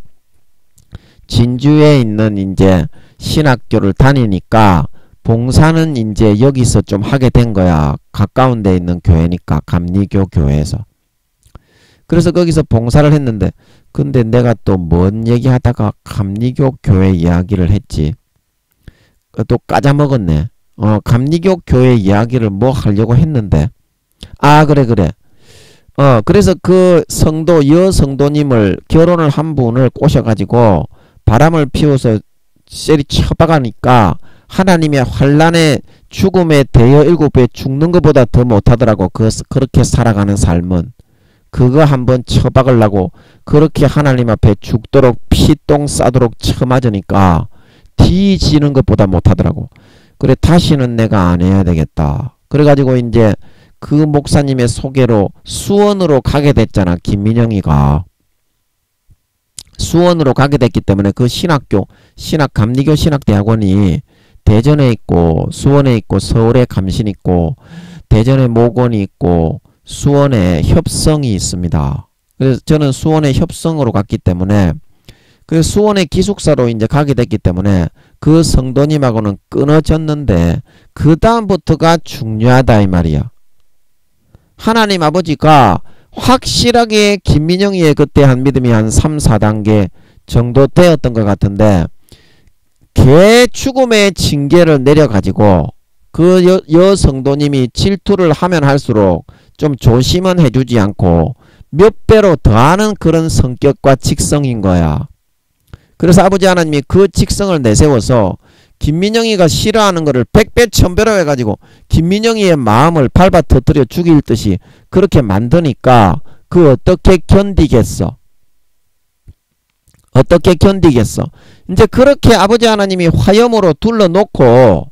진주에 있는 이제 신학교를 다니니까 봉사는 이제 여기서 좀 하게 된 거야. 가까운 데 있는 교회니까 감리교 교회에서. 그래서 거기서 봉사를 했는데 근데 내가 또 뭔 얘기하다가 감리교 교회 이야기를 했지. 또 까자먹었네. 감리교 교회 이야기를 뭐 하려고 했는데 그래 그래서 그 여성도님을 결혼을 한 분을 꼬셔가지고 바람을 피워서 셀이 쳐박으니까 하나님의 환란의 죽음의 대여 7배 죽는 것보다 더 못하더라고. 그렇게 살아가는 삶은. 그거 한번 쳐박으려고 그렇게 하나님 앞에 죽도록 피똥 싸도록 쳐맞으니까 뒤지는 것보다 못하더라고. 그래 다시는 내가 안 해야 되겠다. 그래가지고 이제 그 목사님의 소개로 수원으로 가게 됐잖아. 김민영이가 수원으로 가게 됐기 때문에 그 감리교 신학대학원이 대전에 있고 수원에 있고 서울에 감신 있고 대전에 목원이 있고 수원에 협성이 있습니다. 그래서 저는 수원에 협성으로 갔기 때문에 그 수원의 기숙사로 이제 가게 됐기 때문에 그 성도님하고는 끊어졌는데 그 다음부터가 중요하다 이 말이야. 하나님 아버지가 확실하게 김민영이의 그때 한 믿음이 한 3, 4단계 정도 되었던 것 같은데 걔 죽음의 징계를 내려가지고 그 여성도님이 질투를 하면 할수록 좀 조심은 해주지 않고 몇 배로 더하는 그런 성격과 직성인 거야. 그래서 아버지 하나님이 그 직성을 내세워서 김민영이가 싫어하는 거를 100배 1000배로 해가지고 김민영이의 마음을 밟아 터뜨려 죽일 듯이 그렇게 만드니까 그 어떻게 견디겠어? 어떻게 견디겠어? 이제 그렇게 아버지 하나님이 화염으로 둘러놓고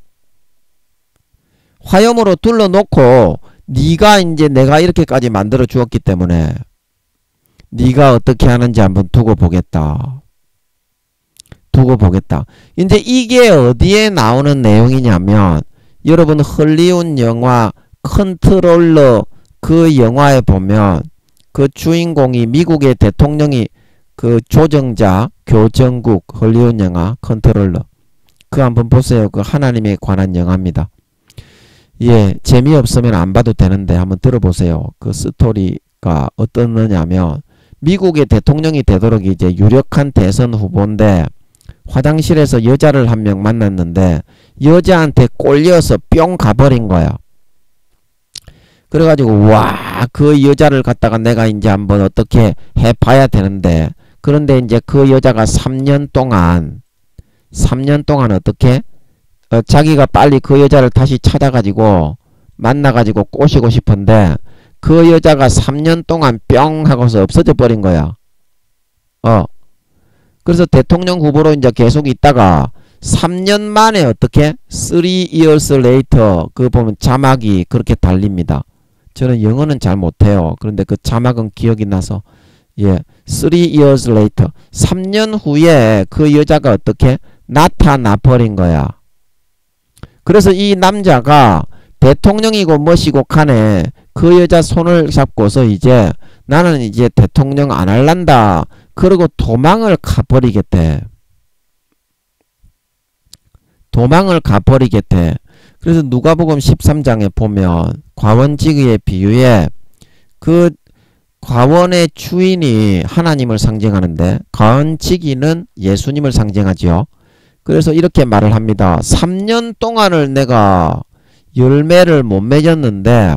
네가 이제 내가 이렇게까지 만들어 주었기 때문에 네가 어떻게 하는지 한번 두고 보겠다. 이제 이게 어디에 나오는 내용이냐면 여러분 헐리우드 영화 컨트롤러 그 영화에 보면 그 주인공이 미국의 대통령이 그 조정자 교정국 헐리우드 영화 컨트롤러 그 한번 보세요. 그 하나님에 관한 영화입니다. 예, 재미없으면 안 봐도 되는데 한번 들어보세요. 그 스토리가 어떠냐면 미국의 대통령이 되도록 이제 유력한 대선 후보인데 화장실에서 여자를 한 명 만났는데 여자한테 꼴려서 뿅 가버린 거야. 그래가지고 와, 그 여자를 갖다가 내가 이제 한번 어떻게 해봐야 되는데 그런데 이제 그 여자가 3년 동안 어떻게 자기가 빨리 그 여자를 다시 찾아가지고 만나가지고 꼬시고 싶은데 그 여자가 3년 동안 뿅 하고서 없어져 버린 거야. 그래서 대통령 후보로 이제 계속 있다가 3년 만에 어떻게 3 years later 그 보면 자막이 그렇게 달립니다. 저는 영어는 잘 못해요. 그런데 그 자막은 기억이 나서 예, 3 years later 3년 후에 그 여자가 어떻게 나타나 버린 거야. 그래서 이 남자가 대통령이고 뭐시고 간에 그 여자 손을 잡고서 이제 나는 이제 대통령 안 할란다. 그러고 도망을 가버리겠대. 그래서 누가복음 13장에 보면 과원지기의 비유에 그 과원의 주인이 하나님을 상징하는데 과원지기는 예수님을 상징하지요. 그래서 이렇게 말을 합니다. 3년 동안을 내가 열매를 못 맺었는데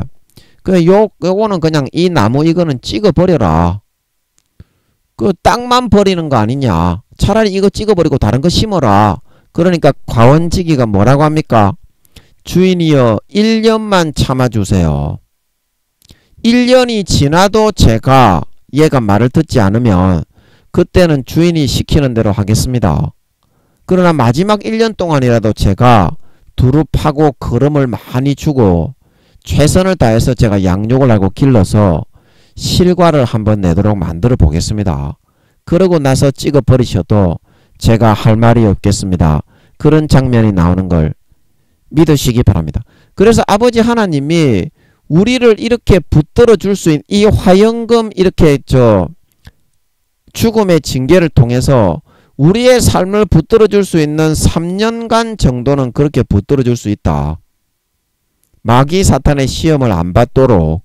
요거는 그냥 이 나무 이거는 찍어버려라. 그 땅만 버리는 거 아니냐. 차라리 이거 찍어버리고 다른 거 심어라. 그러니까 과원지기가 뭐라고 합니까? 주인이여 1년만 참아주세요. 1년이 지나도 제가 얘가 말을 듣지 않으면 그때는 주인이 시키는 대로 하겠습니다. 그러나 마지막 1년 동안이라도 제가 두릅하고 거름을 많이 주고 최선을 다해서 제가 양육을 하고 길러서 실과를 한번 내도록 만들어 보겠습니다. 그러고 나서 찍어 버리셔도 제가 할 말이 없겠습니다. 그런 장면이 나오는 걸 믿으시기 바랍니다. 그래서 아버지 하나님이 우리를 이렇게 붙들어 줄 수 있는 이 화영금 이렇게 죽음의 징계를 통해서 우리의 삶을 붙들어 줄 수 있는 3년간 정도는 그렇게 붙들어 줄 수 있다. 마귀 사탄의 시험을 안 받도록.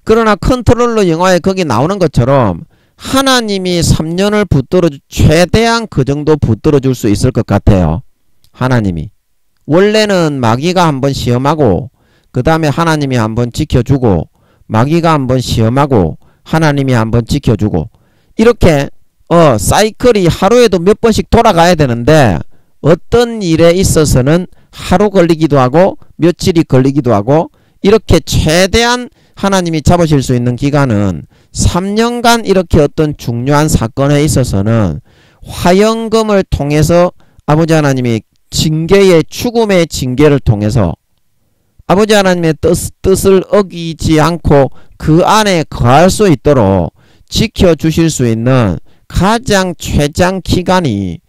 그러나 컨트롤러 영화에 거기 나오는 것처럼 하나님이 3년을 붙들어 최대한 그 정도 붙들어 줄 수 있을 것 같아요. 하나님이. 원래는 마귀가 한번 시험하고 그 다음에 하나님이 한번 지켜주고 마귀가 한번 시험하고 하나님이 한번 지켜주고 이렇게 사이클이 하루에도 몇 번씩 돌아가야 되는데 어떤 일에 있어서는 하루 걸리기도 하고 며칠이 걸리기도 하고 이렇게 최대한 하나님이 잡으실 수 있는 기간은 3년간 이렇게 어떤 중요한 사건에 있어서는 화영금을 통해서 아버지 하나님이 징계의 죽음의 징계를 통해서 아버지 하나님의 뜻을 어기지 않고 그 안에 거할 수 있도록 지켜주실 수 있는 가장 최장 기간이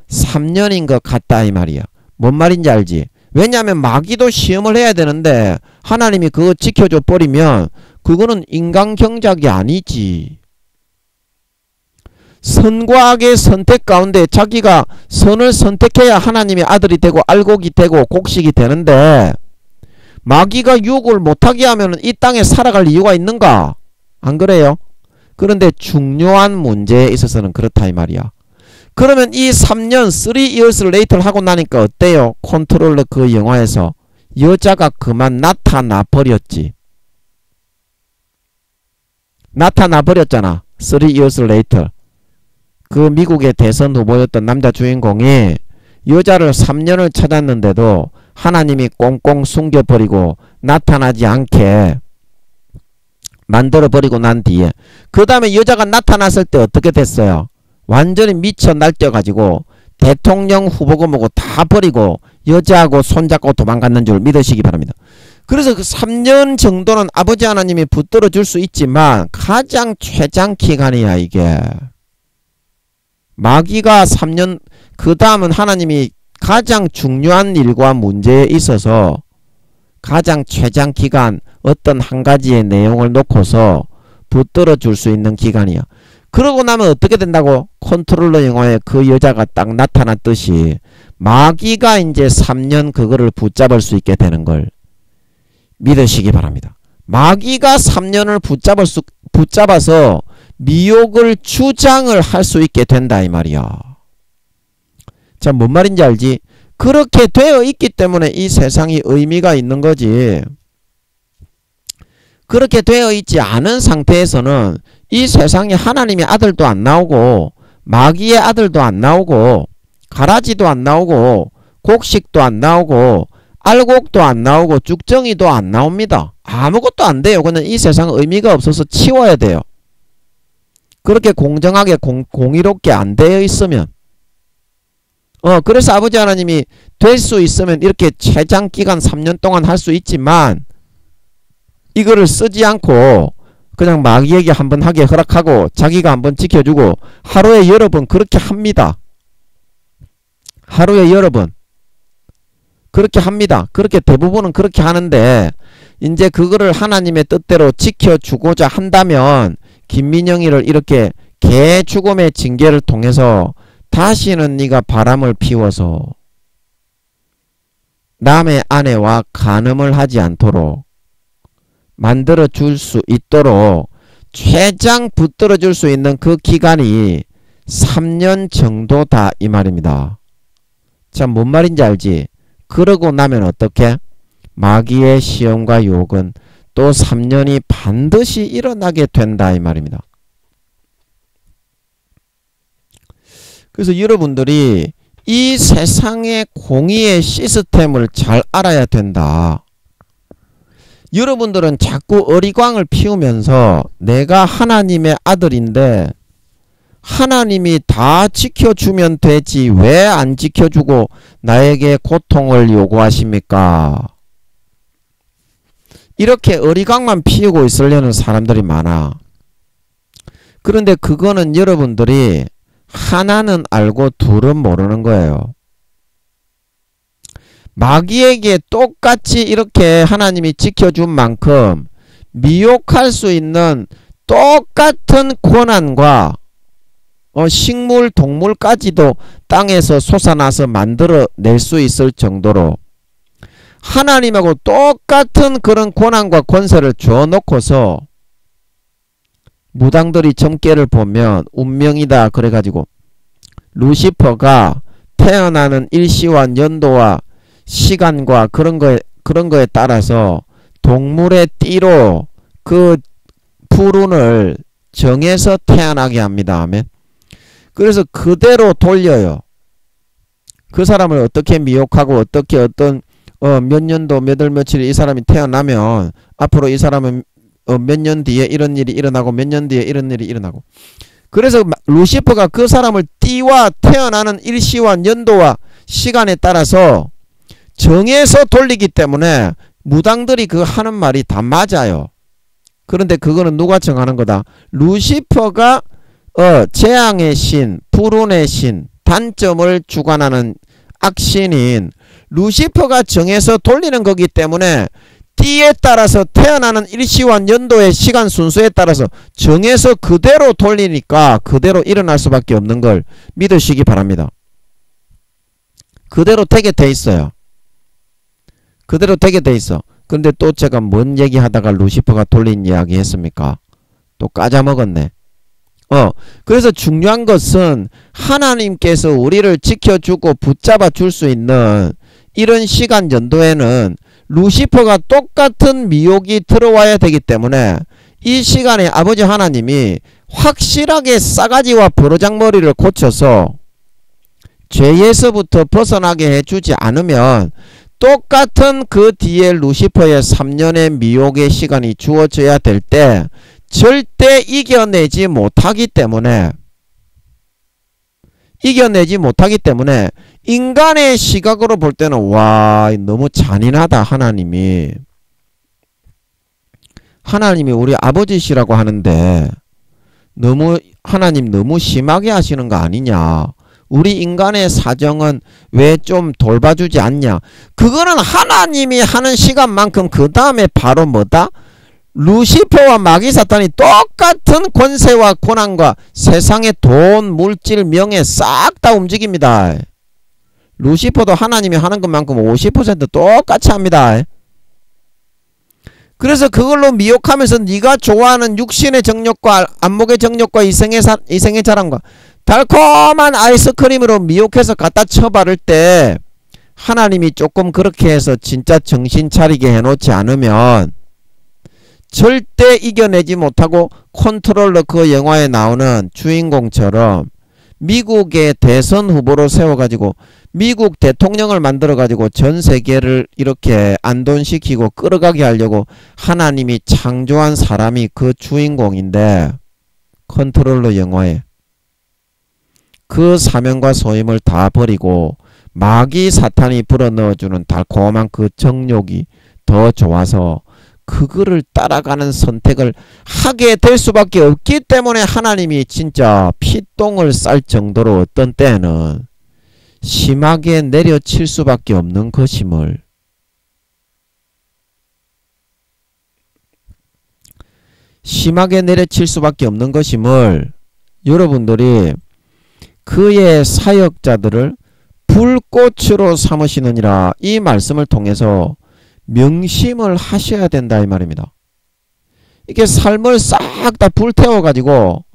3년인 것 같다 이 말이야. 뭔 말인지 알지? 왜냐하면 마귀도 시험을 해야 되는데 하나님이 그거 지켜줘 버리면 그거는 인간 경작이 아니지. 선과 악의 선택 가운데 자기가 선을 선택해야 하나님의 아들이 되고 알곡이 되고 곡식이 되는데 마귀가 유혹을 못하게 하면 이 땅에 살아갈 이유가 있는가? 안 그래요? 그런데 중요한 문제에 있어서는 그렇다 이 말이야. 그러면 이 3년 3 years later 하고 나니까 어때요? 컨트롤러 그 영화에서 여자가 그만 나타나 버렸지. 나타나 버렸잖아. 3 years later. 그 미국의 대선 후보였던 남자 주인공이 여자를 3년을 찾았는데도 하나님이 꽁꽁 숨겨버리고 나타나지 않게 만들어버리고 난 뒤에 그 다음에 여자가 나타났을 때 어떻게 됐어요? 완전히 미쳐 날뛰어가지고 대통령 후보고 뭐고 다 버리고 여자하고 손잡고 도망갔는 줄 믿으시기 바랍니다. 그래서 그 3년 정도는 아버지 하나님이 붙들어 줄 수 있지만 가장 최장 기간이야 이게. 마귀가 3년 그 다음은 하나님이 가장 중요한 일과 문제에 있어서 가장 최장 기간 어떤 한 가지의 내용을 놓고서 붙들어 줄 수 있는 기간이야. 그러고 나면 어떻게 된다고? 컨트롤러 영화에 그 여자가 딱 나타났듯이 마귀가 이제 3년 그거를 붙잡을 수 있게 되는 걸 믿으시기 바랍니다. 마귀가 3년을 붙잡아서 미혹을 주장을 할 수 있게 된다 이 말이야. 자, 뭔 말인지 알지? 그렇게 되어 있기 때문에 이 세상이 의미가 있는 거지. 그렇게 되어 있지 않은 상태에서는 이 세상에 하나님의 아들도 안 나오고 마귀의 아들도 안 나오고 가라지도 안 나오고 곡식도 안 나오고 알곡도 안 나오고 죽정이도 안 나옵니다. 아무것도 안 돼요. 그는 이 세상은 의미가 없어서 치워야 돼요. 그렇게 공정하게 공의롭게 안 되어 있으면 그래서 아버지 하나님이 될 수 있으면 이렇게 최장 기간 3년 동안 할 수 있지만 이거를 쓰지 않고 그냥 마귀에게 한번 하게 허락하고 자기가 한번 지켜주고 하루에 여러 번 그렇게 합니다. 하루에 여러 번 그렇게 합니다. 그렇게 대부분은 그렇게 하는데 이제 그거를 하나님의 뜻대로 지켜주고자 한다면 김민영이를 이렇게 개 죽음의 징계를 통해서 다시는 네가 바람을 피워서 남의 아내와 간음을 하지 않도록 만들어 줄 수 있도록 최장 붙들어 줄 수 있는 그 기간이 3년 정도다 이 말입니다. 자, 뭔 말인지 알지? 그러고 나면 어떻게? 마귀의 시험과 유혹은 또 3년이 반드시 일어나게 된다 이 말입니다. 그래서 여러분들이 이 세상의 공의의 시스템을 잘 알아야 된다. 여러분들은 자꾸 어리광을 피우면서 내가 하나님의 아들인데 하나님이 다 지켜주면 되지 왜 안 지켜주고 나에게 고통을 요구하십니까? 이렇게 어리광만 피우고 있으려는 사람들이 많아. 그런데 그거는 여러분들이 하나는 알고 둘은 모르는 거예요. 마귀에게 똑같이 이렇게 하나님이 지켜준 만큼 미혹할 수 있는 똑같은 권한과 식물, 동물까지도 땅에서 솟아나서 만들어낼 수 있을 정도로 하나님하고 똑같은 그런 권한과 권세를 줘놓고서 무당들이 점괘를 보면 운명이다 그래가지고 루시퍼가 태어나는 일시와 연도와 시간과 그런 거에 따라서 동물의 띠로 그 푸른을 정해서 태어나게 합니다. 아멘. 그래서 그대로 돌려요. 그 사람을 어떻게 미혹하고 어떻게 어떤 몇 년도 몇 월 며칠 이 사람이 태어나면 앞으로 이 사람은 몇 년 뒤에 이런 일이 일어나고 몇 년 뒤에 이런 일이 일어나고 그래서 루시퍼가 그 사람을 띠와 태어나는 일시와 연도와 시간에 따라서 정해서 돌리기 때문에 무당들이 그 하는 말이 다 맞아요. 그런데 그거는 누가 정하는 거다? 루시퍼가 재앙의 신, 불운의 신, 단점을 주관하는 악신인 루시퍼가 정해서 돌리는 거기 때문에 띠에 따라서 태어나는 일시와 연도의 시간 순서에 따라서 정해서 그대로 돌리니까 그대로 일어날 수밖에 없는 걸 믿으시기 바랍니다. 그대로 되게 돼 있어요. 그대로 되게 돼 있어. 근데 또 제가 뭔 얘기하다가 루시퍼가 돌린 이야기 했습니까? 또 까자먹었네. 그래서 중요한 것은 하나님께서 우리를 지켜주고 붙잡아 줄 수 있는 이런 시간 연도에는 루시퍼가 똑같은 미혹이 들어와야 되기 때문에 이 시간에 아버지 하나님이 확실하게 싸가지와 버르장머리를 고쳐서 죄에서부터 벗어나게 해주지 않으면 똑같은 그 뒤에 루시퍼의 3년의 미혹의 시간이 주어져야 될 때 절대 이겨내지 못하기 때문에 인간의 시각으로 볼 때는 와 너무 잔인하다. 하나님이 우리 아버지시라고 하는데 하나님 너무 심하게 하시는 거 아니냐. 우리 인간의 사정은 왜 좀 돌봐주지 않냐. 그거는 하나님이 하는 시간만큼 그 다음에 바로 뭐다? 루시퍼와 마귀 사탄이 똑같은 권세와 권한과 세상의 돈, 물질, 명예 싹 다 움직입니다. 루시퍼도 하나님이 하는 것만큼 50% 똑같이 합니다. 그래서 그걸로 미혹하면서 네가 좋아하는 육신의 정욕과 안목의 정욕과 이생의 자랑과 달콤한 아이스크림으로 미혹해서 갖다 쳐바를 때 하나님이 조금 그렇게 해서 진짜 정신 차리게 해놓지 않으면 절대 이겨내지 못하고 컨트롤러 그 영화에 나오는 주인공처럼 미국의 대선 후보로 세워가지고 미국 대통령을 만들어가지고 전 세계를 이렇게 안돈시키고 끌어가게 하려고 하나님이 창조한 사람이 그 주인공인데 컨트롤러 영화에 그 사명과 소임을 다 버리고 마귀 사탄이 불어넣어주는 달콤한 그 정욕이 더 좋아서 그거를 따라가는 선택을 하게 될 수밖에 없기 때문에 하나님이 진짜 피똥을 쌀 정도로 어떤 때에는 심하게 내려칠 수밖에 없는 것임을 여러분들이 그의 사역자들을 불꽃으로 삼으시느니라 이 말씀을 통해서 명심을 하셔야 된다 이 말입니다. 이게 삶을 싹 다 불태워 가지고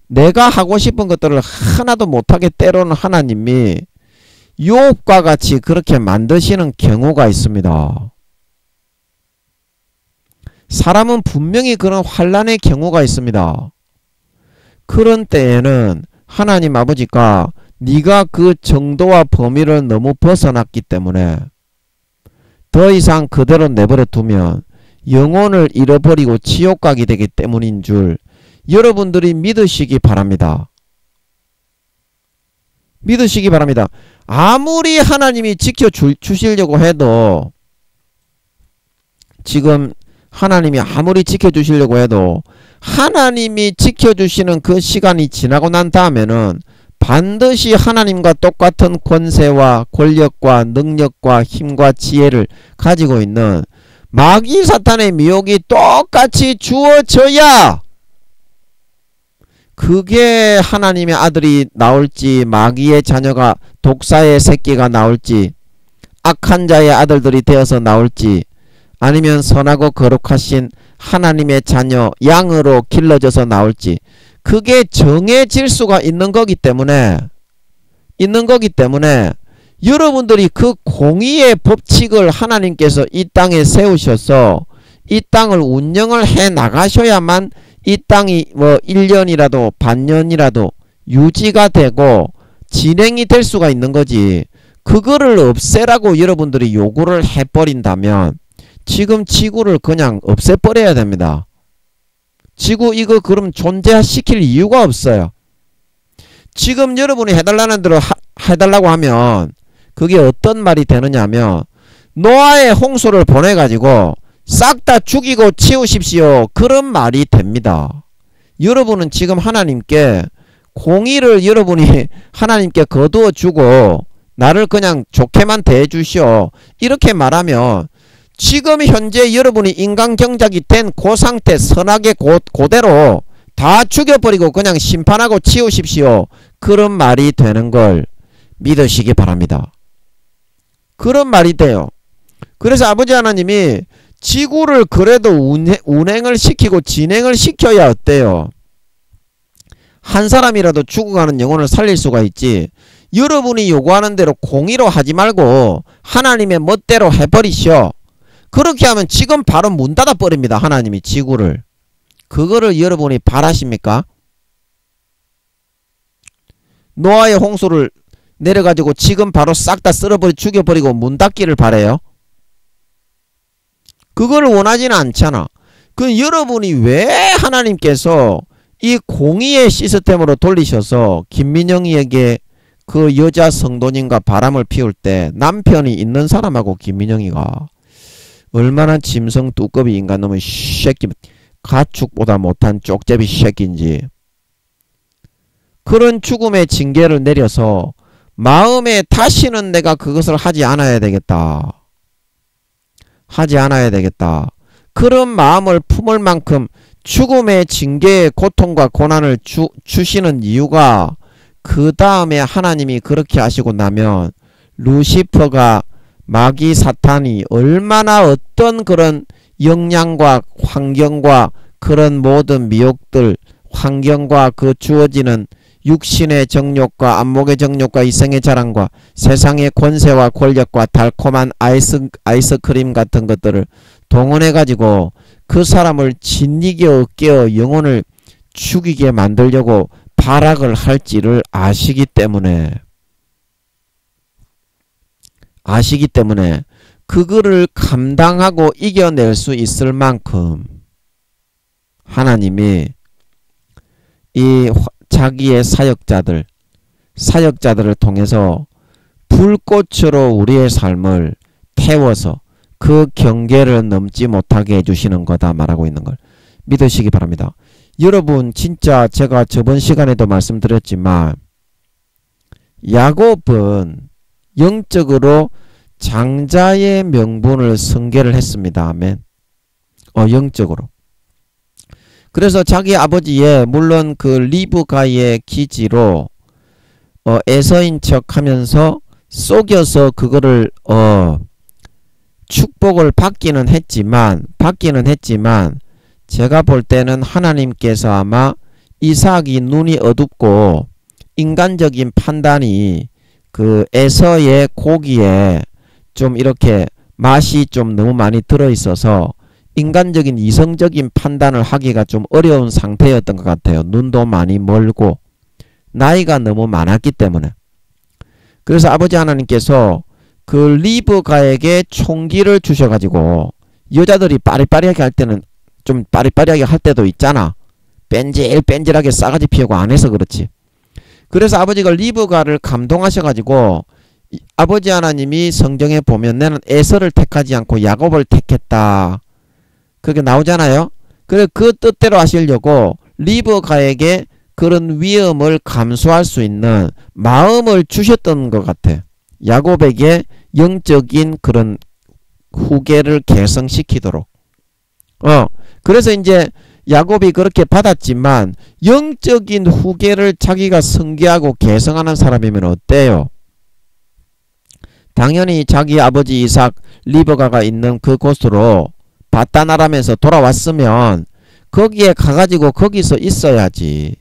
내가 하고 싶은 것들을 하나도 못하게 때로는 하나님이 욥과 같이 그렇게 만드시는 경우가 있습니다. 사람은 분명히 그런 환난의 경우가 있습니다. 그런 때에는 하나님 아버지가 네가 그 정도와 범위를 너무 벗어났기 때문에 더 이상 그대로 내버려 두면 영혼을 잃어버리고 지옥 가게 되기 때문인 줄 여러분들이 믿으시기 바랍니다. 아무리 하나님이 지켜주시려고 해도 지금 하나님이 아무리 지켜주시려고 해도 하나님이 지켜주시는 그 시간이 지나고 난 다음에는 반드시 하나님과 똑같은 권세와 권력과 능력과 힘과 지혜를 가지고 있는 마귀 사탄의 미혹이 똑같이 주어져야 그게 하나님의 아들이 나올지 마귀의 자녀가 독사의 새끼가 나올지 악한 자의 아들들이 되어서 나올지 아니면 선하고 거룩하신 하나님의 자녀 양으로 길러져서 나올지 그게 정해질 수가 있는 거기 때문에 여러분들이 그 공의의 법칙을 하나님께서 이 땅에 세우셔서 이 땅을 운영을 해 나가셔야만 이 땅이 뭐 1년이라도 반년이라도 유지가 되고 진행이 될 수가 있는 거지. 그거를 없애라고 여러분들이 요구를 해버린다면 지금 지구를 그냥 없애버려야 됩니다. 지구 이거 그럼 존재시킬 이유가 없어요. 지금 여러분이 해달라는 대로 해달라고 하면 그게 어떤 말이 되느냐 하면 노아의 홍수를 보내가지고 싹 다 죽이고 치우십시오. 그런 말이 됩니다. 여러분은 지금 하나님께 공의를 여러분이 하나님께 거두어 주고 나를 그냥 좋게만 대해 주시오. 이렇게 말하면 지금 현재 여러분이 인간경작이 된 그 상태 선악의 그대로 다 죽여버리고 그냥 심판하고 치우십시오. 그런 말이 되는 걸 믿으시기 바랍니다. 그런 말이 돼요. 그래서 아버지 하나님이 지구를 그래도 운행을 시키고 진행을 시켜야 어때요? 한 사람이라도 죽어가는 영혼을 살릴 수가 있지. 여러분이 요구하는 대로 공의로 하지 말고 하나님의 멋대로 해버리시오. 그렇게 하면 지금 바로 문 닫아버립니다. 하나님이 지구를. 그거를 여러분이 바라십니까? 노아의 홍수를 내려가지고 지금 바로 싹 다 쓸어버리고 죽여버리고 문 닫기를 바래요? 그걸 원하지는 않잖아. 그 여러분이 왜 하나님께서 이 공의의 시스템으로 돌리셔서 김민영이에게 그 여자 성도님과 바람을 피울 때 남편이 있는 사람하고 김민영이가 얼마나 짐승 뚜꺼비 인간놈의 새끼 가축보다 못한 쪽제비 새끼인지 그런 죽음의 징계를 내려서 마음에 다시는 내가 그것을 하지 않아야 되겠다. 하지 않아야 되겠다. 그런 마음을 품을 만큼 죽음의 징계의 고통과 고난을 주시는 이유가 그 다음에 하나님이 그렇게 하시고 나면 루시퍼가 마귀 사탄이 얼마나 어떤 그런 영향과 환경과 그런 모든 미혹들 환경과 그 주어지는 육신의 정욕과 안목의 정욕과 이생의 자랑과 세상의 권세와 권력과 달콤한 아이스크림 같은 것들을 동원해 가지고 그 사람을 진리게 깨어 영혼을 죽이게 만들려고 발악을 할지를 아시기 때문에 그거를 감당하고 이겨낼 수 있을 만큼 하나님이 이 자기의 사역자들을 통해서 불꽃으로 우리의 삶을 태워서 그 경계를 넘지 못하게 해주시는 거다 말하고 있는 걸 믿으시기 바랍니다. 여러분 진짜 제가 저번 시간에도 말씀드렸지만 야곱은 영적으로 장자의 명분을 승계를 했습니다. 아멘. 영적으로. 그래서 자기 아버지의 물론 그 리브가의 기지로 에서인 척 하면서 속여서 그거를 축복을 받기는 했지만 제가 볼 때는 하나님께서 아마 이삭이 눈이 어둡고 인간적인 판단이 그 에서의 고기에 좀 이렇게 맛이 좀 너무 많이 들어있어서 인간적인 이성적인 판단을 하기가 좀 어려운 상태였던 것 같아요. 눈도 많이 멀고 나이가 너무 많았기 때문에. 그래서 아버지 하나님께서 그 리브가에게 총기를 주셔가지고 여자들이 빠리빠리하게 할 때는 좀 빠리빠리하게 할 때도 있잖아. 뺀질뺀질하게 싸가지 피우고 안 해서 그렇지. 그래서 아버지가 리브가를 감동하셔가지고 아버지 하나님이 성경에 보면 나는 에서를 택하지 않고 야곱을 택했다. 그게 나오잖아요. 그래 그 뜻대로 하시려고 리브가에게 그런 위험을 감수할 수 있는 마음을 주셨던 것 같아. 야곱에게 영적인 그런 후계를 개성시키도록. 그래서 이제 야곱이 그렇게 받았지만 영적인 후계를 자기가 승계하고 개성하는 사람이면 어때요? 당연히 자기 아버지 이삭 리브가가 있는 그 곳으로 바다나람에서 돌아왔으면 거기에 가가지고 거기서 있어야지.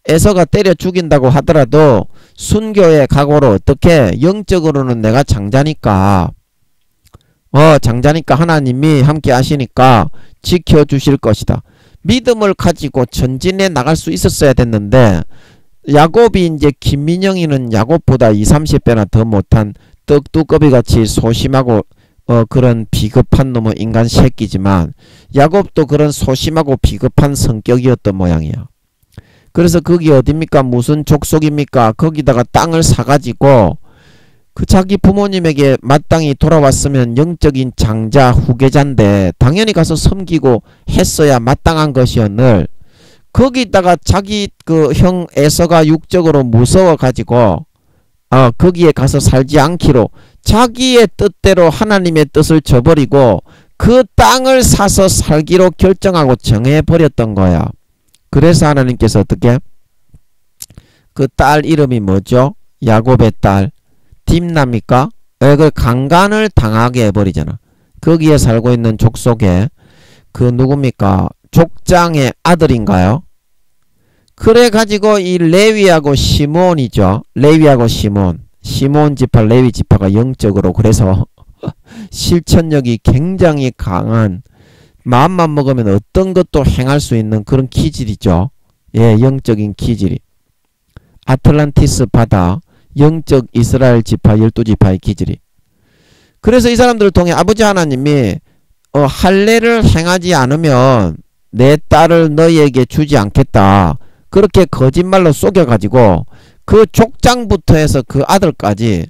에서가 때려 죽인다고 하더라도 순교의 각오로 어떻게 영적으로는 내가 장자니까 하나님이 함께 하시니까 지켜주실 것이다. 믿음을 가지고 전진해 나갈 수 있었어야 됐는데 야곱이 이제 김민영이는 야곱보다 20-30배나 더 못한 떡두꺼비같이 소심하고 그런 비겁한 놈의 인간 새끼지만 야곱도 그런 소심하고 비겁한 성격이었던 모양이야. 그래서 거기 어딥니까? 무슨 족속입니까? 거기다가 땅을 사가지고 그 자기 부모님에게 마땅히 돌아왔으면 영적인 장자 후계자인데 당연히 가서 섬기고 했어야 마땅한 것이었늘 거기다가 자기 그 형 에서가 육적으로 무서워가지고 거기에 가서 살지 않기로 자기의 뜻대로 하나님의 뜻을 저버리고 그 땅을 사서 살기로 결정하고 정해버렸던 거야. 그래서 하나님께서 어떻게? 그 딸 이름이 뭐죠? 야곱의 딸 딥나입니까? 그 강간을 당하게 해버리잖아. 거기에 살고 있는 족속에 그 누굽니까? 족장의 아들인가요? 그래 가지고 이 레위하고 시몬이죠. 레위하고 시몬 지파 레위 지파가 영적으로 그래서 실천력이 굉장히 강한, 마음만 먹으면 어떤 것도 행할 수 있는 그런 기질이죠. 예, 영적인 기질이. 아틀란티스 바다 영적 이스라엘 지파 12지파의 기질이. 그래서 이 사람들을 통해 아버지 하나님이 할례를 행하지 않으면 내 딸을 너희에게 주지 않겠다. 그렇게 거짓말로 속여가지고 그 족장부터 해서 그 아들까지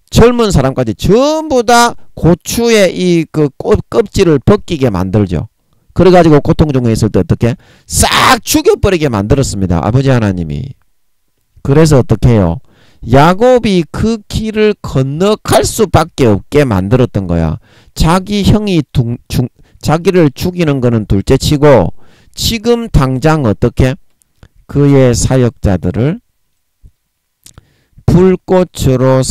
젊은 사람까지 전부 다 고추의 이 그 껍질을 벗기게 만들죠. 그래가지고 고통 중에 있을 때 어떻게? 싹 죽여버리게 만들었습니다. 아버지 하나님이. 그래서 어떻게 해요? 야곱이 그 길을 건너갈 수밖에 없게 만들었던 거야. 자기 형이 자기를 죽이는 거는 둘째치고 지금 당장 어떻게? 그의 사역자들을 불꽃으로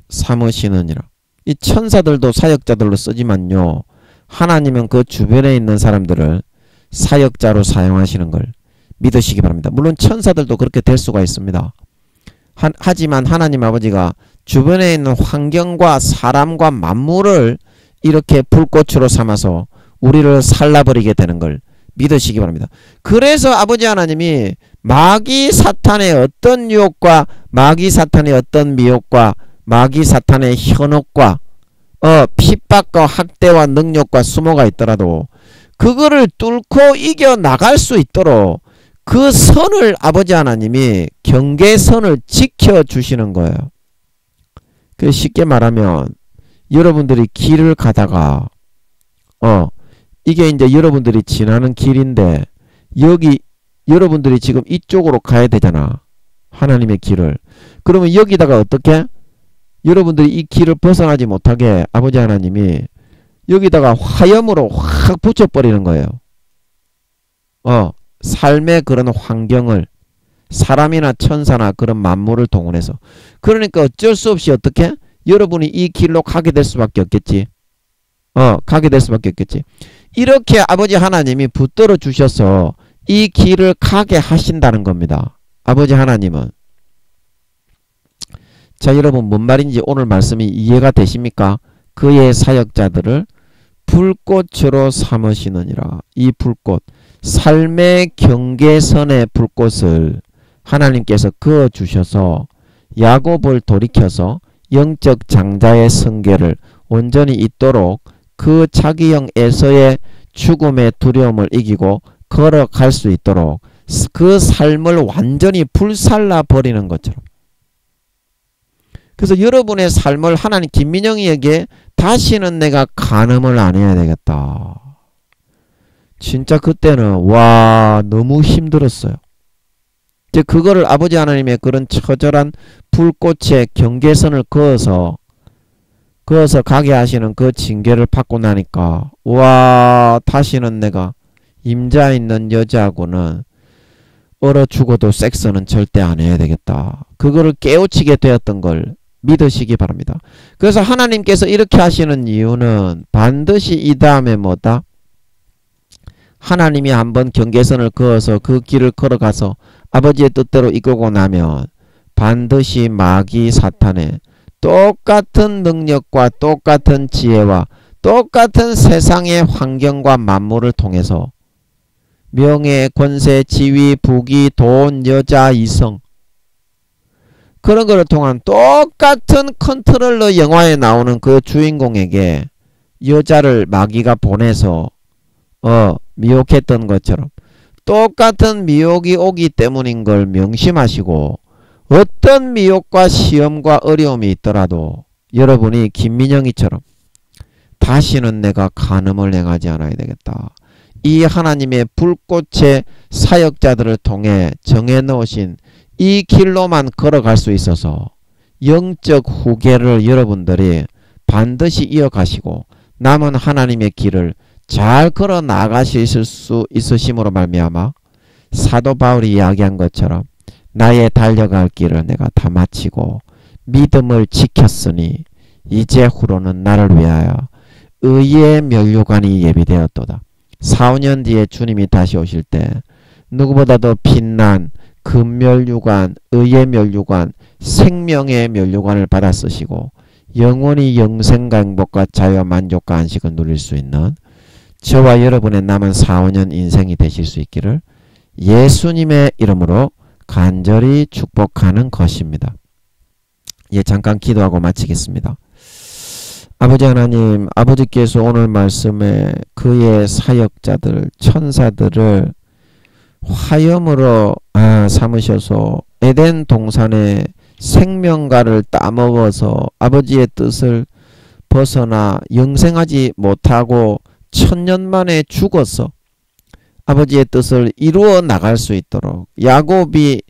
삼으시느니라. 이 천사들도 사역자들로 쓰지만요, 하나님은 그 주변에 있는 사람들을 사역자로 사용하시는 걸 믿으시기 바랍니다. 물론 천사들도 그렇게 될 수가 있습니다. 하지만 하나님 아버지가 주변에 있는 환경과 사람과 만물을 이렇게 불꽃으로 삼아서 우리를 살라버리게 되는 걸 믿으시기 바랍니다. 그래서 아버지 하나님이 마귀 사탄의 어떤 유혹과 마귀 사탄의 어떤 미혹과 마귀 사탄의 현혹과 핍박과 학대와 능력과 수모가 있더라도 그거를 뚫고 이겨나갈 수 있도록 그 선을 아버지 하나님이 경계선을 지켜주시는 거예요. 그 쉽게 말하면 여러분들이 길을 가다가 이게 이제 여러분들이 지나는 길인데 여기 여러분들이 지금 이쪽으로 가야 되잖아. 하나님의 길을. 그러면 여기다가 어떻게? 여러분들이 이 길을 벗어나지 못하게 아버지 하나님이 여기다가 화염으로 확 붙여버리는 거예요. 삶의 그런 환경을 사람이나 천사나 그런 만물을 동원해서. 그러니까 어쩔 수 없이 어떻게? 여러분이 이 길로 가게 될 수밖에 없겠지. 가게 될 수밖에 없겠지. 이렇게 아버지 하나님이 붙들어 주셔서 이 길을 가게 하신다는 겁니다. 아버지 하나님은. 자, 여러분 뭔 말인지 오늘 말씀이 이해가 되십니까? 그의 사역자들을 불꽃으로 삼으시느니라. 이 불꽃, 삶의 경계선의 불꽃을 하나님께서 그어주셔서 야곱을 돌이켜서 영적 장자의 성계를 온전히 잇도록 그 자기형 에서의 죽음의 두려움을 이기고 걸어갈 수 있도록 그 삶을 완전히 불살라 버리는 것처럼. 그래서 여러분의 삶을 하나님, 김민영이에게 다시는 내가 간음을 안 해야 되겠다. 진짜 그때는 와 너무 힘들었어요. 이제 그거를 아버지 하나님의 그런 처절한 불꽃의 경계선을 그어서 가게 하시는 그 징계를 받고 나니까 와 다시는 내가 임자 있는 여자하고는 얼어 죽어도 섹스는 절대 안 해야 되겠다. 그거를 깨우치게 되었던 걸 믿으시기 바랍니다. 그래서 하나님께서 이렇게 하시는 이유는 반드시 이 다음에 뭐다? 하나님이 한번 경계선을 그어서 그 길을 걸어가서 아버지의 뜻대로 이끌고 나면 반드시 마귀 사탄의 똑같은 능력과 똑같은 지혜와 똑같은 세상의 환경과 만물을 통해서 명예, 권세, 지위, 부귀, 돈, 여자, 이성 그런 거를 통한 똑같은 컨트롤러 영화에 나오는 그 주인공에게 여자를 마귀가 보내서 미혹했던 것처럼 똑같은 미혹이 오기 때문인 걸 명심하시고 어떤 미혹과 시험과 어려움이 있더라도 여러분이 김민영이처럼 다시는 내가 간음을 행하지 않아야 되겠다. 이 하나님의 불꽃의 사역자들을 통해 정해놓으신 이 길로만 걸어갈 수 있어서 영적 후계를 여러분들이 반드시 이어가시고 남은 하나님의 길을 잘 걸어 나가실 수 있으심으로 말미암아 사도 바울이 이야기한 것처럼 나의 달려갈 길을 내가 다 마치고 믿음을 지켰으니 이제 후로는 나를 위하여 의의 면류관이 예비되었도다. 4, 5년 뒤에 주님이 다시 오실 때 누구보다도 빛난 금면류관, 의의 면류관, 생명의 면류관을 받아 쓰시고 영원히 영생과 행복과 자유와 만족과 안식을 누릴 수 있는 저와 여러분의 남은 4, 5년 인생이 되실 수 있기를 예수님의 이름으로 간절히 축복하는 것입니다. 예, 잠깐 기도하고 마치겠습니다. 아버지 하나님, 아버지께서 오늘 말씀에 그의 사역자들, 천사들을 화염으로 삼으셔서 에덴 동산의 생명과를 따먹어서 아버지의 뜻을 벗어나 영생하지 못하고 천년 만에 죽어서 아버지의 뜻을 이루어 나갈 수 있도록 야곱이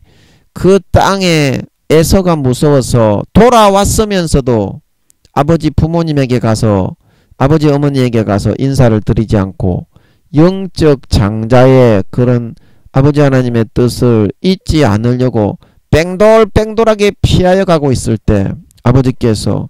그 땅에 에서가 무서워서 돌아왔으면서도 아버지 부모님에게 가서 아버지 어머니에게 가서 인사를 드리지 않고 영적 장자의 그런 아버지 하나님의 뜻을 잊지 않으려고 뺑돌뺑돌하게 피하여 가고 있을 때 아버지께서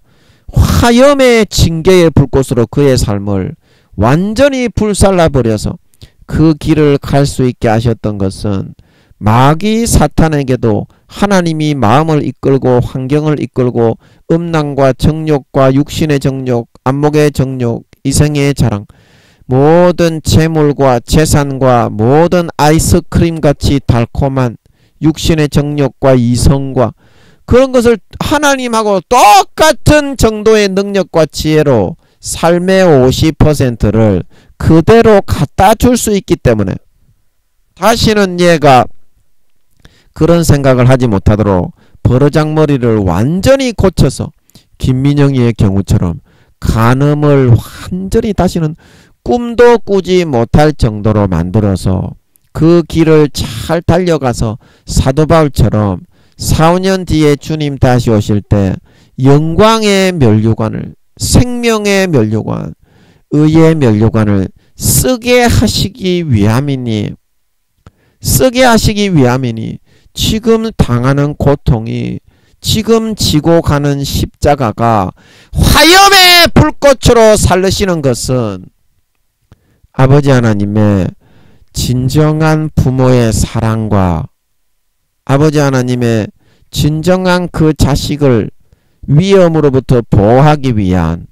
화염의 징계의 불꽃으로 그의 삶을 완전히 불살라 버려서 그 길을 갈 수 있게 하셨던 것은 마귀 사탄에게도 하나님이 마음을 이끌고 환경을 이끌고 음란과 정욕과 육신의 정욕, 안목의 정욕, 이생의 자랑, 모든 재물과 재산과 모든 아이스크림같이 달콤한 육신의 정욕과 이성과 그런 것을 하나님하고 똑같은 정도의 능력과 지혜로 삶의 50%를 그대로 갖다 줄 수 있기 때문에 다시는 얘가 그런 생각을 하지 못하도록 버르장머리를 완전히 고쳐서 김민영이의 경우처럼 간음을 완전히 다시는 꿈도 꾸지 못할 정도로 만들어서 그 길을 잘 달려가서 사도 바울처럼 4, 5년 뒤에 주님 다시 오실 때 영광의 면류관을, 생명의 면류관, 의의 면류관을 쓰게 하시기 위함이니 지금 당하는 고통이, 지금 지고 가는 십자가가 화염의 불꽃으로 살르시는 것은 아버지 하나님의 진정한 부모의 사랑과 아버지 하나님의 진정한 그 자식을 위험으로부터 보호하기 위한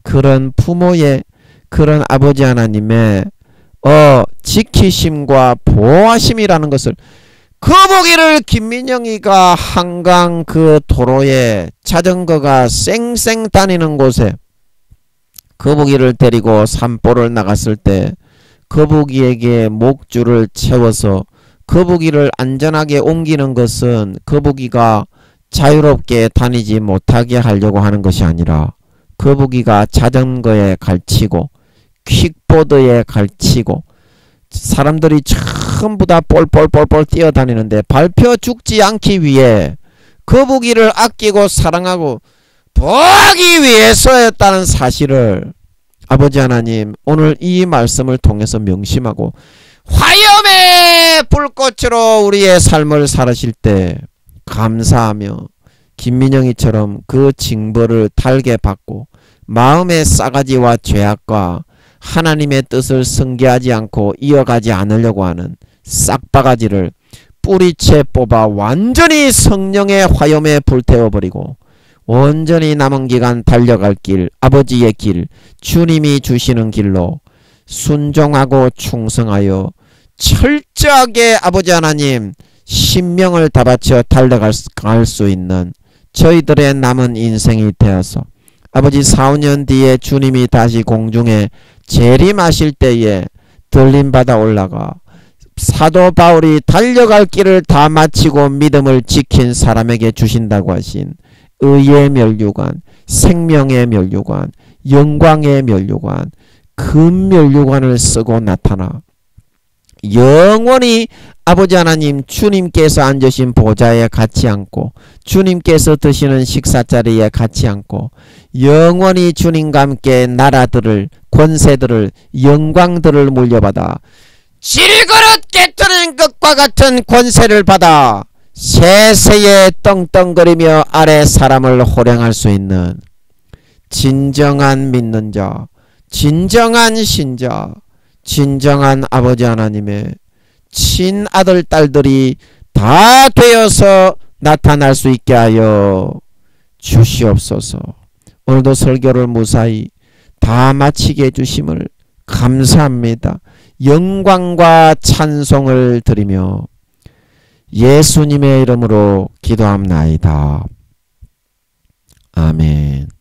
그런 부모의, 그런 아버지 하나님의 지키심과 보호하심이라는 것을, 거북이를 김민영이가 한강 그 도로에 자전거가 쌩쌩 다니는 곳에 거북이를 데리고 산보를 나갔을 때 거북이에게 목줄을 채워서 거북이를 안전하게 옮기는 것은 거북이가 자유롭게 다니지 못하게 하려고 하는 것이 아니라 거북이가 자전거에 갈치고 퀵보드에 갈치고 사람들이 전부 다 뻘뻘뻘뻘 뛰어다니는데 밟혀 죽지 않기 위해 거북이를 아끼고 사랑하고 보호하기 위해서였다는 사실을 아버지 하나님 오늘 이 말씀을 통해서 명심하고 화염의 불꽃으로 우리의 삶을 살으실 때 감사하며 김민영이처럼 그 징벌을 달게 받고 마음의 싸가지와 죄악과 하나님의 뜻을 승계하지 않고 이어가지 않으려고 하는 싹바가지를 뿌리채 뽑아 완전히 성령의 화염에 불태워버리고 온전히 남은 기간 달려갈 길, 아버지의 길, 주님이 주시는 길로 순종하고 충성하여 철저하게 아버지 하나님 신명을 다 바쳐 달려갈 수 있는 저희들의 남은 인생이 되어서 아버지 4, 5년 뒤에 주님이 다시 공중에 재림하실 때에 들림받아 올라가 사도 바울이 달려갈 길을 다 마치고 믿음을 지킨 사람에게 주신다고 하신 의의 면류관, 생명의 면류관, 영광의 면류관, 금 면류관을 쓰고 나타나 영원히 아버지 하나님, 주님께서 앉으신 보좌에 같이 앉고 주님께서 드시는 식사자리에 같이 앉고 영원히 주님과 함께 나라들을, 권세들을, 영광들을 물려받아 질그릇 깨뜨리는 것과 같은 권세를 받아 세세에 떵떵거리며 아래 사람을 호령할 수 있는 진정한 믿는 자, 진정한 신자, 진정한 아버지 하나님의 친아들 딸들이 다 되어서 나타날 수 있게 하여 주시옵소서. 오늘도 설교를 무사히 다 마치게 해주심을 감사합니다. 영광과 찬송을 드리며 예수님의 이름으로 기도합나이다. 아멘.